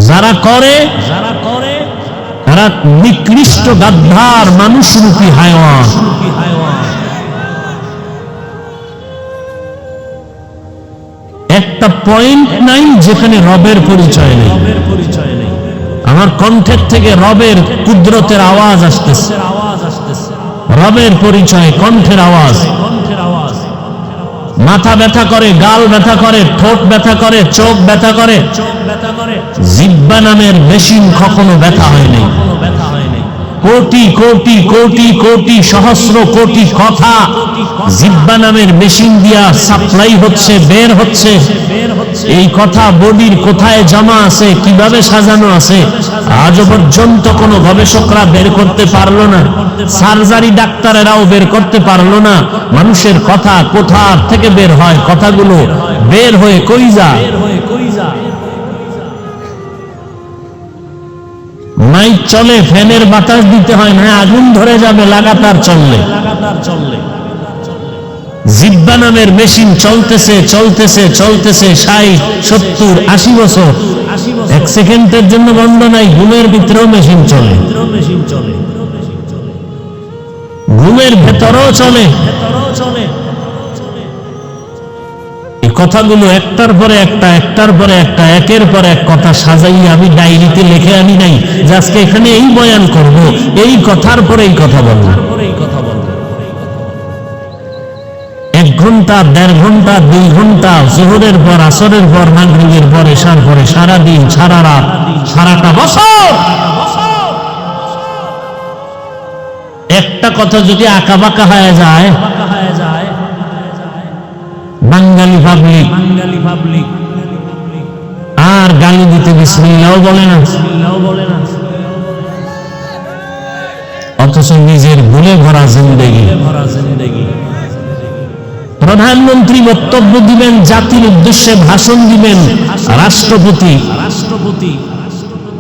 যারা করে তারা নিকৃষ্ট গাদ্দার মানুষরূপী হায়ওয়ান। একটা পয়েন্ট নাই যেখানে রবের পরিচয় নেই। আমার কণ্ঠের থেকে রবের কুদরতের আওয়াজ আসতেছে, রবের পরিচয় কণ্ঠের আওয়াজ। মাথা ব্যথা করে, গাল ব্যথা করে, ঠোঁট ব্যথা করে, চোখ ব্যথা করে, জিহ্বা নামের মেশিন কখনো ব্যথা হয়নি। কোটি কোটি কোটি কোটি সহস্র কোটি কথা জিহ্বা নামের মেশিন দিয়া সাপ্লাই হচ্ছে, বের হচ্ছে। এই কথা বডির কোথায় জমা আছে, কিভাবে সাজানো আছে, আজও পর্যন্ত কোনো গবেষকরা বের করতে পারলো না। সার্জারি ডাক্তারেরাও বের করতে পারলো না মানুষের কথা কোথা থেকে বের হয়, কথাগুলো বের হয়ে কই যায়। মাইক চলে, ফ্যানের বাতাস দিতে হয় না, আগুন ধরে যাবে লাগাতার চললে। জিহ্বা নামের মেশিন চলতেছে চলতেছে চলতেছে 60, 70, 80 বছর, এক সেকেন্ডের জন্য বন্ধ নাই। ঘুমের ভিতরেও মেশিন চলে, ঘুমের ভেতরেও চলে। এই কথাগুলো একটার পরে একটা, একটার পরে একটা, একের পর এক কথা সাজাইয়া আমি ডায়েরিতে লিখে আনি নাই যে আজকে এখানে এই বয়ান করব, এই কথার পরে এই কথা বলবো। 1 ঘন্টা, 1.5 ঘন্টা, 2 ঘন্টা, জোহরের পর, আসরের পর, মাগরিবের পর, এশার পরে, সারাদিন, সারা রাত, সারাটা বছর একটা কথা যদি আঁকা বাঁকা হয়ে যায়, বাঙালি পাবলিক আর গালি দিতে বিসমিল্লাহও বলে না, অথচ নিজের ভুলে ভরা জিন্দেগি। প্রধানমন্ত্রী বক্তব্য দিবেন, জাতির উদ্দেশ্যে ভাষণ দিবেন, রাষ্ট্রপতি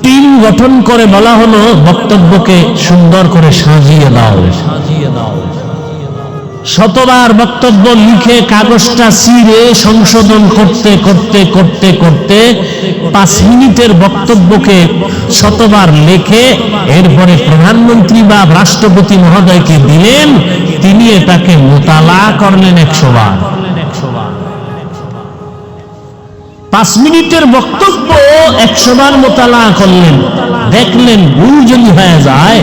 টিম গঠন করে বলা হলো বক্তব্যকে সুন্দর করে সাজিয়ে দাও। শতবার বক্তব্য লিখে কাগজটা ছিঁড়ে সংশোধন করতে করতে করতে করতে 5 মিনিটের বক্তব্যকে শতবার লেখে এরপরে প্রধানমন্ত্রী বা রাষ্ট্রপতি মহোদয়কে দিলেন, তিনি এটাকে মোতালা করলেন 100 বার। 5 মিনিটের বক্তব্য 100 বার মোতালা করলেন, দেখলেন ভুল যদি হয়ে যায়,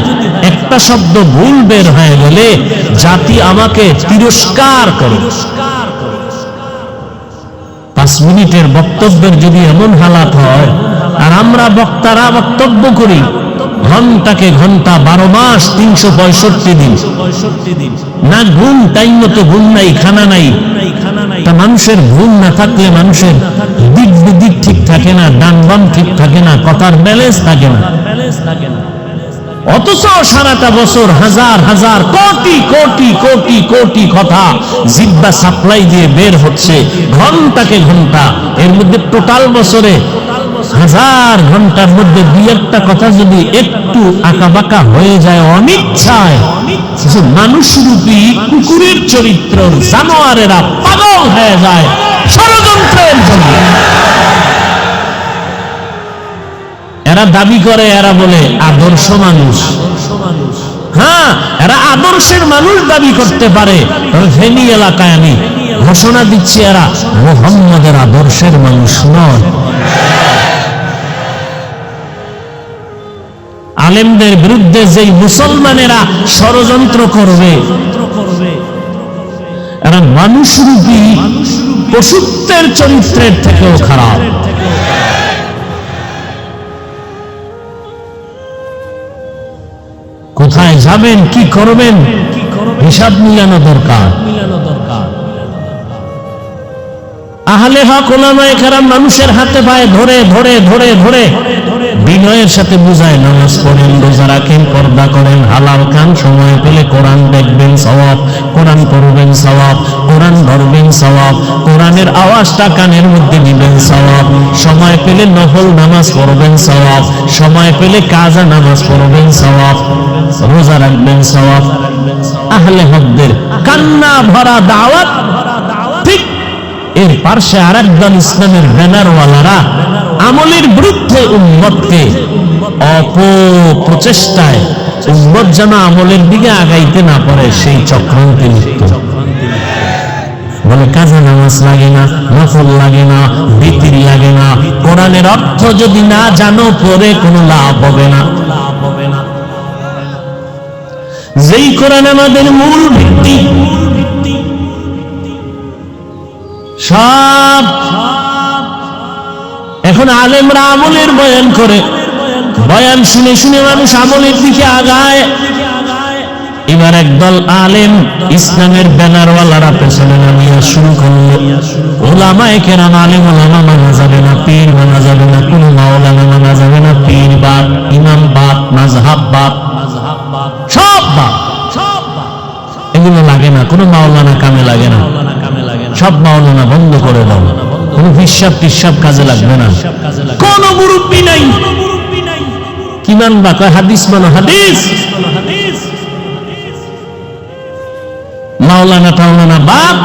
একটা শব্দ ভুল বের হয়ে গেলে জাতি আমাকে তিরস্কার করে। 5 মিনিটের বক্তব্যের যদি এমন হালাত হয়, আর আমরা বক্তারা বক্তব্য করি ঘন্টাকে ঘন্টা 12 মাস 365 দিন, না ঘুম, টাইম মতো ঘুম নাই, খানা নাই। তা মানুষের ঘুম না থাকলে মানুষের দিক বিদিক ঠিক থাকে না, ডান বাম ঠিক থাকে না, কথার ব্যালেন্স থাকে না। অথচ সারাটা বছর হাজার হাজার কোটি কোটি কোটি কোটি কথা জিহ্বা সাপ্লাই দিয়ে বের হচ্ছে ঘন্টাকে ঘন্টা। এর মধ্যে টোটাল বছরে 1000 ঘন্টার মধ্যে 2-1টা কথা যদি একটু আঁকাবাঁকা হয়ে যায় অনিচ্ছায়, মানুষরূপী কুকুরের চরিত্র জানোয়ারেরা পাগল হয়ে যায় ষড়যন্ত্রের জন্য। এরা দাবি করে, এরা বলে আদর্শ মানুষ। হ্যাঁ, এরা আদর্শের মানুষ দাবি করতে পারে। ফেনী এলাকায় আমি ঘোষণা দিচ্ছি, এরা মুহাম্মদের আদর্শের মানুষ নয়। আলেমদের বিরুদ্ধে যেই মুসলমানেরা ষড়যন্ত্র করবে, এরা মানুষরূপী পশুত্বের চরিত্রের থেকেও খারাপ। কোথায় যাবেন, কি করবেন, হিসাব মিলানো দরকার। আহলে হক ওলামায়ে কেরাম মানুষের হাতে পায়ে ধরে ধরে ধরে ধরে বিনয়ের সাথে বুঝায়, নামাজ পড়েন, রোজা রাখেন, পর্দা করেন, হালাল খান, সময় পেলে কোরআন দেখবেন সওয়াব, কোরআন পড়বেন সওয়াব, কোরআন ধরবেন সওয়াব, কোরআনের আওয়াজটা কানের মধ্যে দিবেন সওয়াব, সময় পেলে নফল নামাজ পড়বেন সওয়াব, সময় পেলে কাজা নামাজ পড়বেন সওয়াব, রোজা রাখবেন সওয়াব। আহলে হকদের কান্না ভরা দাওয়াত। ঠিক এর পার্শ্বে আরেকদল ইসলামের ব্যানারওয়ালারা আমলের বিরুদ্ধে উম্মতকে অপপ্রচেষ্টায় উম্মত যেন আমলের দিকে আগাইতে না পারে সেই চক্রান্তে লিপ্ত। বলে কাজা নামাজ লাগে না, নফল লাগে না, বিতির লাগে না, কোরআনের অর্থ যদি না জানো পরে কোনো লাভ হবে না। যেই কোরআন আমাদের মূল ভিত্তি, সব এখন আলেমরা আমলের বয়ান করে, বয়ান শুনে শুনে মানুষ আমলের দিকে আগায়। এবার একদল আলেম ইসলামের ব্যানারওয়ালারা পেছনে নামিয়া শুরু করলো, ওলামায়ে কেরাম আলেম ওলামা মানা যাবে না, পীর মানা যাবে না, কোনো মাওলানা মানা যাবে না, পীর বাদ, ইমাম বাদ, মাযহাব বাদ, সব বাদ। এগুলো লাগে না, কোনো মাওলানা কামে লাগে না, সব মাওলানা বন্ধ করে দাও, কোন হিসাব টিসাব কাজে লাগবে না, কোন মুরব্বি নাই। কি মানবা? কয় হাদিস মানো, হাদিস। মাওলানা টাওলানা বাদ,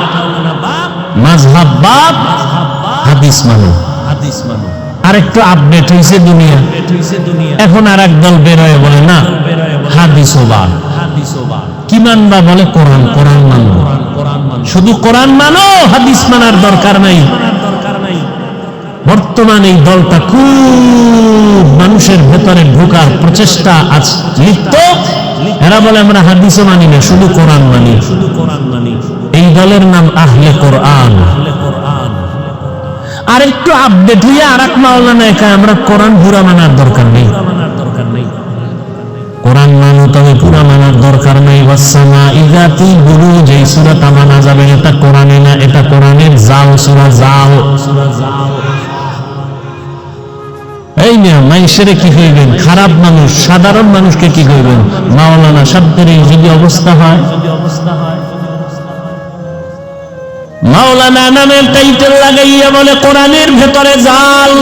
মাযহাব বাদ, হাদিস মানো। আর একটু আপডেট হয়েছে দুনিয়া, এখন আর একদল বেরোয় বলে না হাদিসও বাদ। কি মানবা? বলে কোরআন। কোরআন মানো, শুধু কোরআন মানো, হাদিস মানার দরকার নাই। বর্তমানে এই দলটা খুব মানুষের ভেতরে ঢোকার প্রচেষ্টা আজ লিপ্ত। এরা বলে আমরা হাদিসও মানি না, শুধু কোরআন মানি। এই দলের নাম আহলে কোরআন। আর একটু আপডেট হইয়া আর এক মাওলানা একা আমরা কোরআন পুরা মানার দরকার নেই। কোরআন মানো, তবে পুরা মানার দরকার নেই। ওয়াসসামা ইযাতিল বুরুজ, এই সূরাটা মানা যাবে, এটা কোরআনে না, এটা কোরআনের জাল, সূরা জাল। এই নিয়ে মানুষের কি হইবেন? খারাপ মানুষ, সাধারণ মানুষকে কি হইবেন? মাওলানা শব্দের যদি অবস্থা হয়, মাওলানা নামের টাইটেল লাগাইয়া বলে কোরআনের ভেতরে জাল।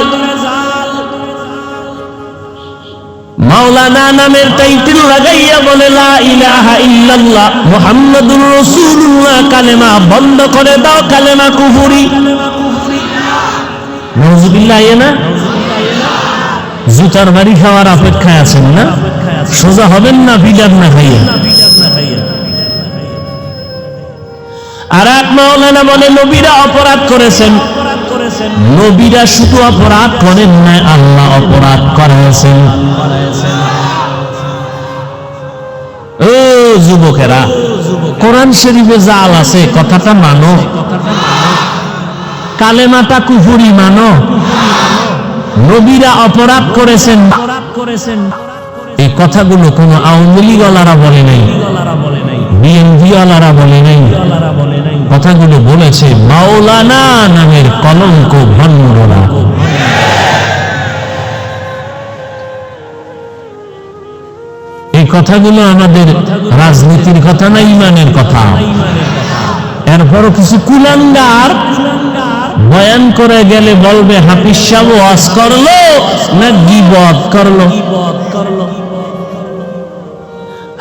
মাওলানা নামের টাইটেল লাগাইয়া বলে লা ইলাহা ইল্লাল্লাহ মুহাম্মাদুর রাসূলুল্লাহ, কালেমা বন্ধ করে দাও, কালেমা কুফরি। নাউযুবিল্লাহ। না জুতার বাড়ি খাওয়ার অপেক্ষায় আছেন না? সোজা হবেন না বিদাত না খাইয়া। আর এক মাওলানা বলে নবীরা অপরাধ করেছেন। নবীরা শুধু অপরাধ করেন না, আল্লাহ অপরাধ করেছেন। ও যুবকেরা, কোরআন শরীফে জাল আছে, কথাটা মানো। কালেমাটা কুফরি মানো। নবীরা অপরাধ করেছেন, এই কথাগুলো কোন আওয়ামী লীগ ওয়ালারা বলে নাই, বিএনপি ওয়ালারা বলে নাই, কথাগুলো বলেছে মাওলানা নামের কলঙ্ক ভণ্ডরা। এই কথাগুলো আমাদের রাজনীতির কথা না, ইমানের কথা। এরপরও কিছু কুলাঙ্গার বয়ান করে গেলে বলবে হাফিজ সাহেব ওয়াজ করলো না গীবত করলো।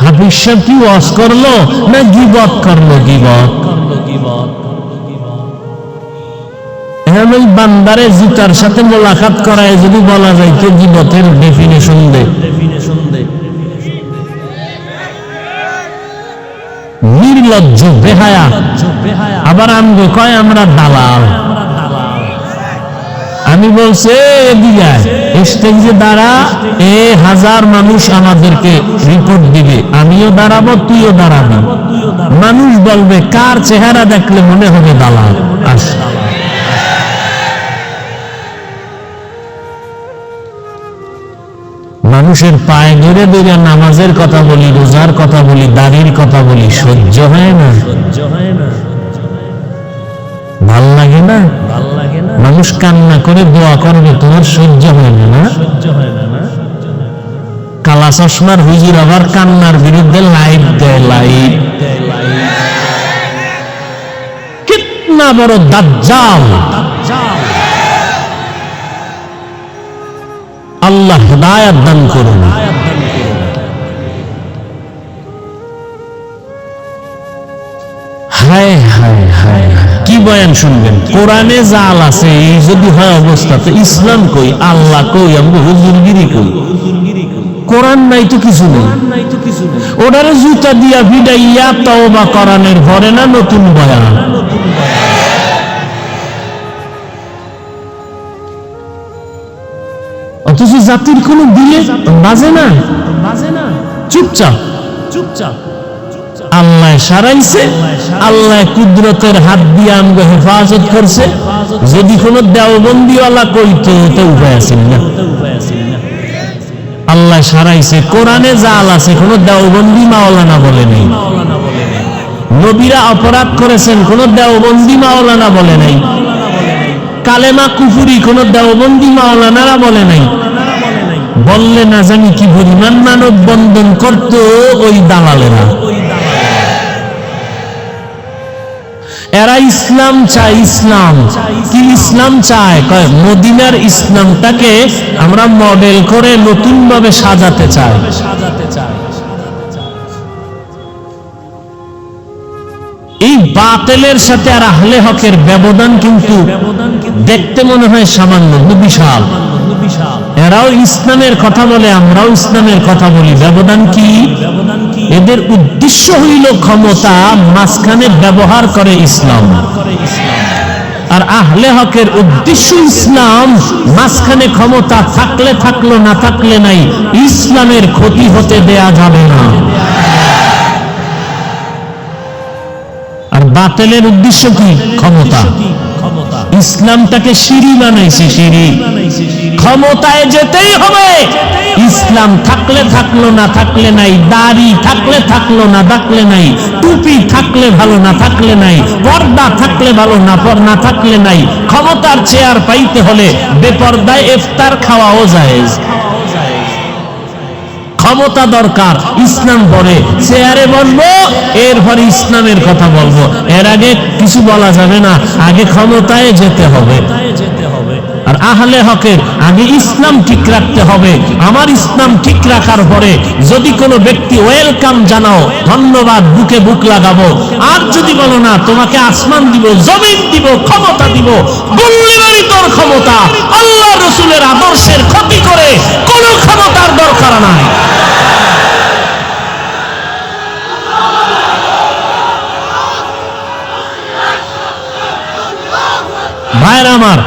হাফিজ সাহেব কি ওয়াজ করলো না গীবত করলো? গীবত। ওই বান্দারে জুতার সাথে মোলাকাত করায় যদি বলা যায় তো গীবতের ডেফিনেশন দে। নির্লজ্জ বেহায়া। আবার আমগো কয় আমরা দালাল। আমি বলছি এদিকে স্টেজে দাঁড়া, 1000 মানুষ আমাদেরকে রিপোর্ট দিবে, আমিও দাঁড়াবো, তুইও দাঁড়াবি। মানুষ বলবে কার চেহারা দেখলে মনে হবে দালাল। আস মানুষের পায়ে ধরে ধরে নামাজের কথা বলি, রোজার কথা বলি, দাড়ির কথা বলি, সহ্য হয় না, ভাল লাগে না। মানুষ কান্না করে দোয়া করবে, তোমার সহ্য হয় না? না কালা চশমার হুজুর আবার কান্নার বিরুদ্ধে লাইট দেয়, লাইট। কিতনা বড় দাজ্জাল! আল্লাহ হিদায়াত দান করুন। হায় হায় হায়, কি বয়ান শুনবেন? কোরআনে জাল আছে, এই যদি হয় অবস্থা, তো ইসলাম কই, আল্লাহ কই, আমরা হুজুরগিরি কই। কোরআন নাই তো কিছু নেই। ওটারে জুতা দিয়া ভিড়াইয়া তওবা কোরআনের ভরে না নতুন বয়ান। অথচ জাতির কোন দিলে বাজে না, চুপচাপ। আল্লাহ সারাইছে, আল্লাহ কুদরতের হাত দিয়ে আমগো হেফাজত করছে। যদি কোন দেওবন্দিওয়ালা কইতো তো উপায় আছে না। আল্লাহ সারাইছে, কোরআনে জাল আছে, কোন দেওবন্দি মাওলানা বলে নেই। নবীরা অপরাধ করেছেন, কোন দেওবন্দি মাওলানা বলে নাই। কালেমা কুফরি কোন দেওবন্দি মাওলানারা বলে নাই। বললে না জানি কি পরিমাণ মানব বন্ধন করতো ওই দালালেরা। এরা ইসলাম চায়। ইসলাম কি? ইসলাম চায়, কয় মদিনার ইসলামটাকে আমরা মডেল করে নতুন ভাবে সাজাতে চাই। এই বাতিলের সাথে আর আহলে হকের ব্যবধান কিন্তু দেখতে মনে হয় সামান্য, বিশাল। এরাও ইসলামের কথা বলে, আমরাও ইসলামের কথা বলি। ব্যবধান কি? এদের উদ্দেশ্য হইল ক্ষমতা, মাঝখানে ব্যবহার করে ইসলাম। আর আহলে হকের উদ্দেশ্য ইসলাম, মাঝখানে ক্ষমতা থাকলে থাকলো, না থাকলে নাই। ইসলামের ক্ষতি হতে দেয়া যাবে না। আর বাতিলের উদ্দেশ্য কি? ক্ষমতা। ইসলামটাকে সিঁড়ি বানাইছে, সিঁড়ি। ক্ষমতায় যেতেই হবে। ইসলাম থাকলে থাকলো, না থাকলে নাই। দাড়ি থাকলে থাকলো, না থাকলে নাই। টুপি থাকলে ভালো, না থাকলে নাই। পর্দা থাকলে ভালো, না থাকলে নাই। ক্ষমতার চেয়ার পাইতে হলে বেপর্দায় ইফতার খাওয়াও জায়েজ। ক্ষমতা দরকার, ইসলাম পরে চেয়ারে বসবো, এরপর ইসলামের কথা বলবো। এর আগে কিছু বলা যাবে না, আগে ক্ষমতায় যেতে হবে। আর আহলে হকের আগে ইসলাম ঠিক রাখতে হবে। আমার ইসলাম ঠিক রাখার পরে যদি কোনো ব্যক্তি ওয়েলকাম জানাও, ধন্যবাদ, বুকে বুক লাগাবো। আর যদি বলো না, তোমাকে আসমান দিব, জমিন দিব, ক্ষমতা দিব, বললেই তোর ক্ষমতা আল্লাহ রসুলের আদর্শের ক্ষতি করে কোনো ক্ষমতার দরকার নাই। ভাইরা আমার,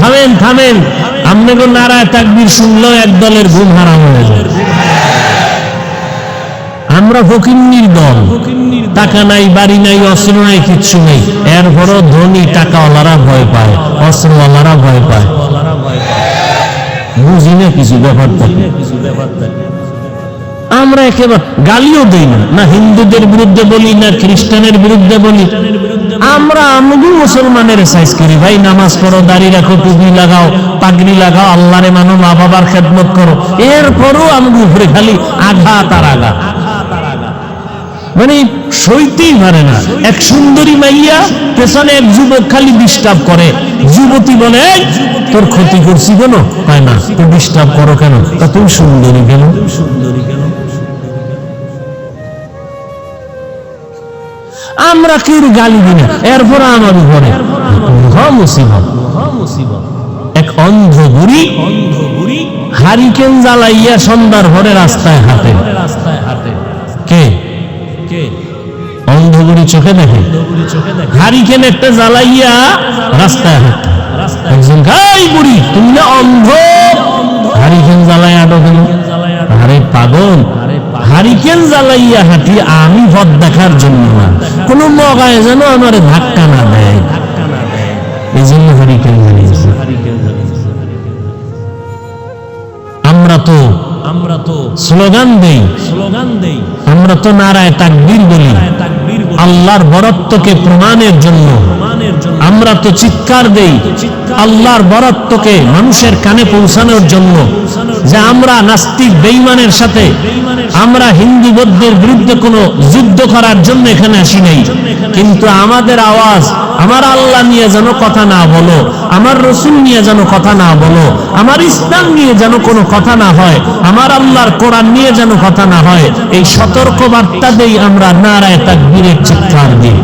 থামেন থামেন, আপনাকে নারায়ে তাকবীর শুনলেও এক দলের ঘুম হারাম হয়ে যায়। আমরা ফকিন্নির দল, টাকা নাই, বাড়ি নাই, অস্ত্র নাই, কিচ্ছু নেই, এরপরও ধনী টাকাওয়ালারা ভয় পায়, অস্ত্রওয়ালারা ভয় পায়। বুঝি না কিছু ব্যাপারটা। আমরা একেবারে গালিও দেই না, না হিন্দুদের বিরুদ্ধে বলি, না খ্রিস্টানের বিরুদ্ধে বলি। আমরা আমগো মুসলমানের সাইজ করি, ভাই নামাজ পড়ো, দাড়ি রাখো, টুপি লাগাও, পাগড়ি লাগাও, আল্লাহরে মানো, মা বাবার খেদমত করো, এরপরও আমগো উপরে খালি আঘাত আর আঘাত। মানে সইতেই পারে না। এক সুন্দরী মাইয়া পেছনে এক যুবক খালি ডিস্টার্ব করে, যুবতী বলে তোর ক্ষতি করছি কেন? হয় না, তুই ডিস্টার্ব করো কেন? তা তুমি সুন্দরী কেন? আমরা কেউ গালি দিই না, এরপর আমার উপরে মুসিবত। এক অন্ধ বুড়ি হারিকেন জ্বালাইয়া সন্ধ্যার ভরে রাস্তায় হাঁটে। কে? অন্ধ বুড়ি চোখে দেখে, হারিকেন একটা জ্বালাইয়া রাস্তায় হাঁটে। একজন গাই বুড়ি, তুমি না অন্ধ, হারিকেন জ্বালাই আটো কেন? আরে পাগল, হারিকেন জ্বালাইয়া হাঁটি আমি পথ দেখার জন্য না, কোন মগায় যেন আমার ধাক্কা না দেয়, এই জন্য হারিকেন জ্বালিয়েছে। আমরা তো স্লোগান দেই, আমরা তো নারায়ে তাকবীর বলি আল্লাহর বরত্বকে প্রমাণের জন্য। আমরা তো চিৎকার দেই আল্লাহর বরত্বকে মানুষের কানে পৌঁছানোর জন্য, যে আমরা নাস্তিক বেঈমানের সাথে, আমরা হিন্দু বৌদ্ধের বিরুদ্ধে কোনো যুদ্ধ করার জন্য এখানে আসি নাই। কিন্তু আমাদের আওয়াজ আমার আল্লাহ নিয়ে যেন কথা না বলো, আমার রসুল নিয়ে যেন কথা না বলো, আমার ইসলাম নিয়ে যেন কোনো কথা না হয়, আমার আল্লাহর কোরআন নিয়ে যেন কথা না হয়, এই সতর্ক বার্তা দেই আমরা নারায়ে তাকবীরের চিৎকার দিই।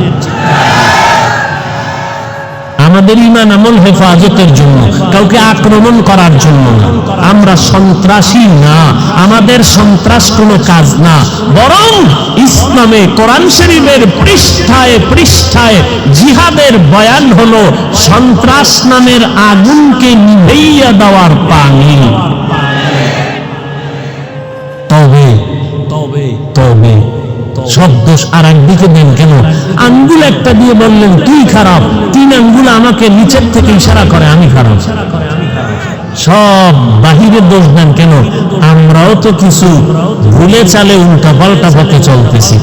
আমাদের ঈমান আমল হেফাজতের জন্য, কাউকে আক্রমণ করার জন্য না। আমরা সন্ত্রাসী না, আমাদের সন্ত্রাস কোনো কাজ না, বরং ইসলামে কোরআন শরীফের পৃষ্ঠায় পৃষ্ঠায় জিহাদের বয়ান হলো সন্ত্রাস নামের আগুনকে নিভাইয়া দেওয়ার পানি। তবে তবে তবে সব দোষ আর একদিকে দেন কেন? আঙ্গুল একটা দিয়ে বললেন তুই খারাপ, 3 আঙ্গুল আমাকে নিচের থেকে ইশারা করে আমি খারাপ। সব বাহিরের দোষ দেন কেন? আমরাও তো কিছু ভুলে চালে উল্টা পাল্টা পথে চলতেছি।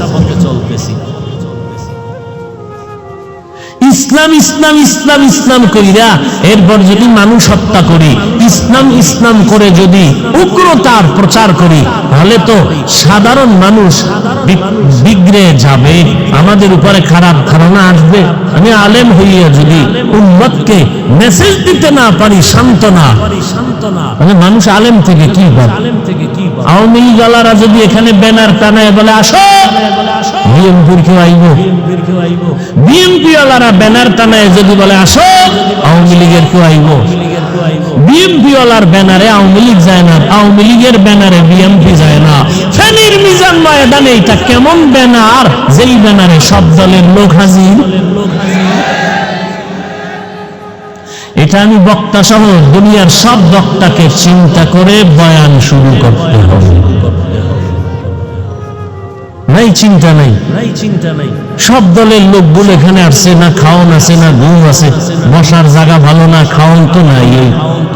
ইসলাম ইসলাম ইসলাম ইসলাম কইরা এরপর যদি মানুষ হত্যা করি, ইসলাম ইসলাম করে যদি উগ্রতার প্রচার করি, তাহলে তো সাধারণ মানুষ বিগড়ে যাবে, আমাদের উপরে খারাপ ধারণা আসবে। আমি আলেম হইয়া যদি উম্মতকে মেসেজ দিতে না পারি সান্ত্বনা, মানে মানুষ আলেম থেকে কি পাবে? আওয়ামী লীগওয়ালারা যদি এখানে ব্যানার টানায় বলে আসো, বিএনপির কেউ আইব? বিএনপি ওয়ালারা ব্যানার টানায় যদি বলে আসো, আওয়ামী লীগের কেউ আইব? বিএনপি ওয়ালার ব্যানারে আওয়ামী লীগ যায় না, আওয়ামী লীগের ব্যানারে বিএনপি যায় না। ফেনীর মিজান ময়দানে এটা কেমন ব্যানার, যেই ব্যানারে সব দলের লোক হাজির? এটা আমি বক্তা সহ দুনিয়ার সব বক্তাকে চিন্তা করে বয়ান শুরু করতে হবে। নাই চিন্তা নাই, সব দলের লোকগুলো এখানে আসছে, না খাওন আছে, না ঘুম আছে, বসার জায়গা ভালো না, খাওন তো নাই।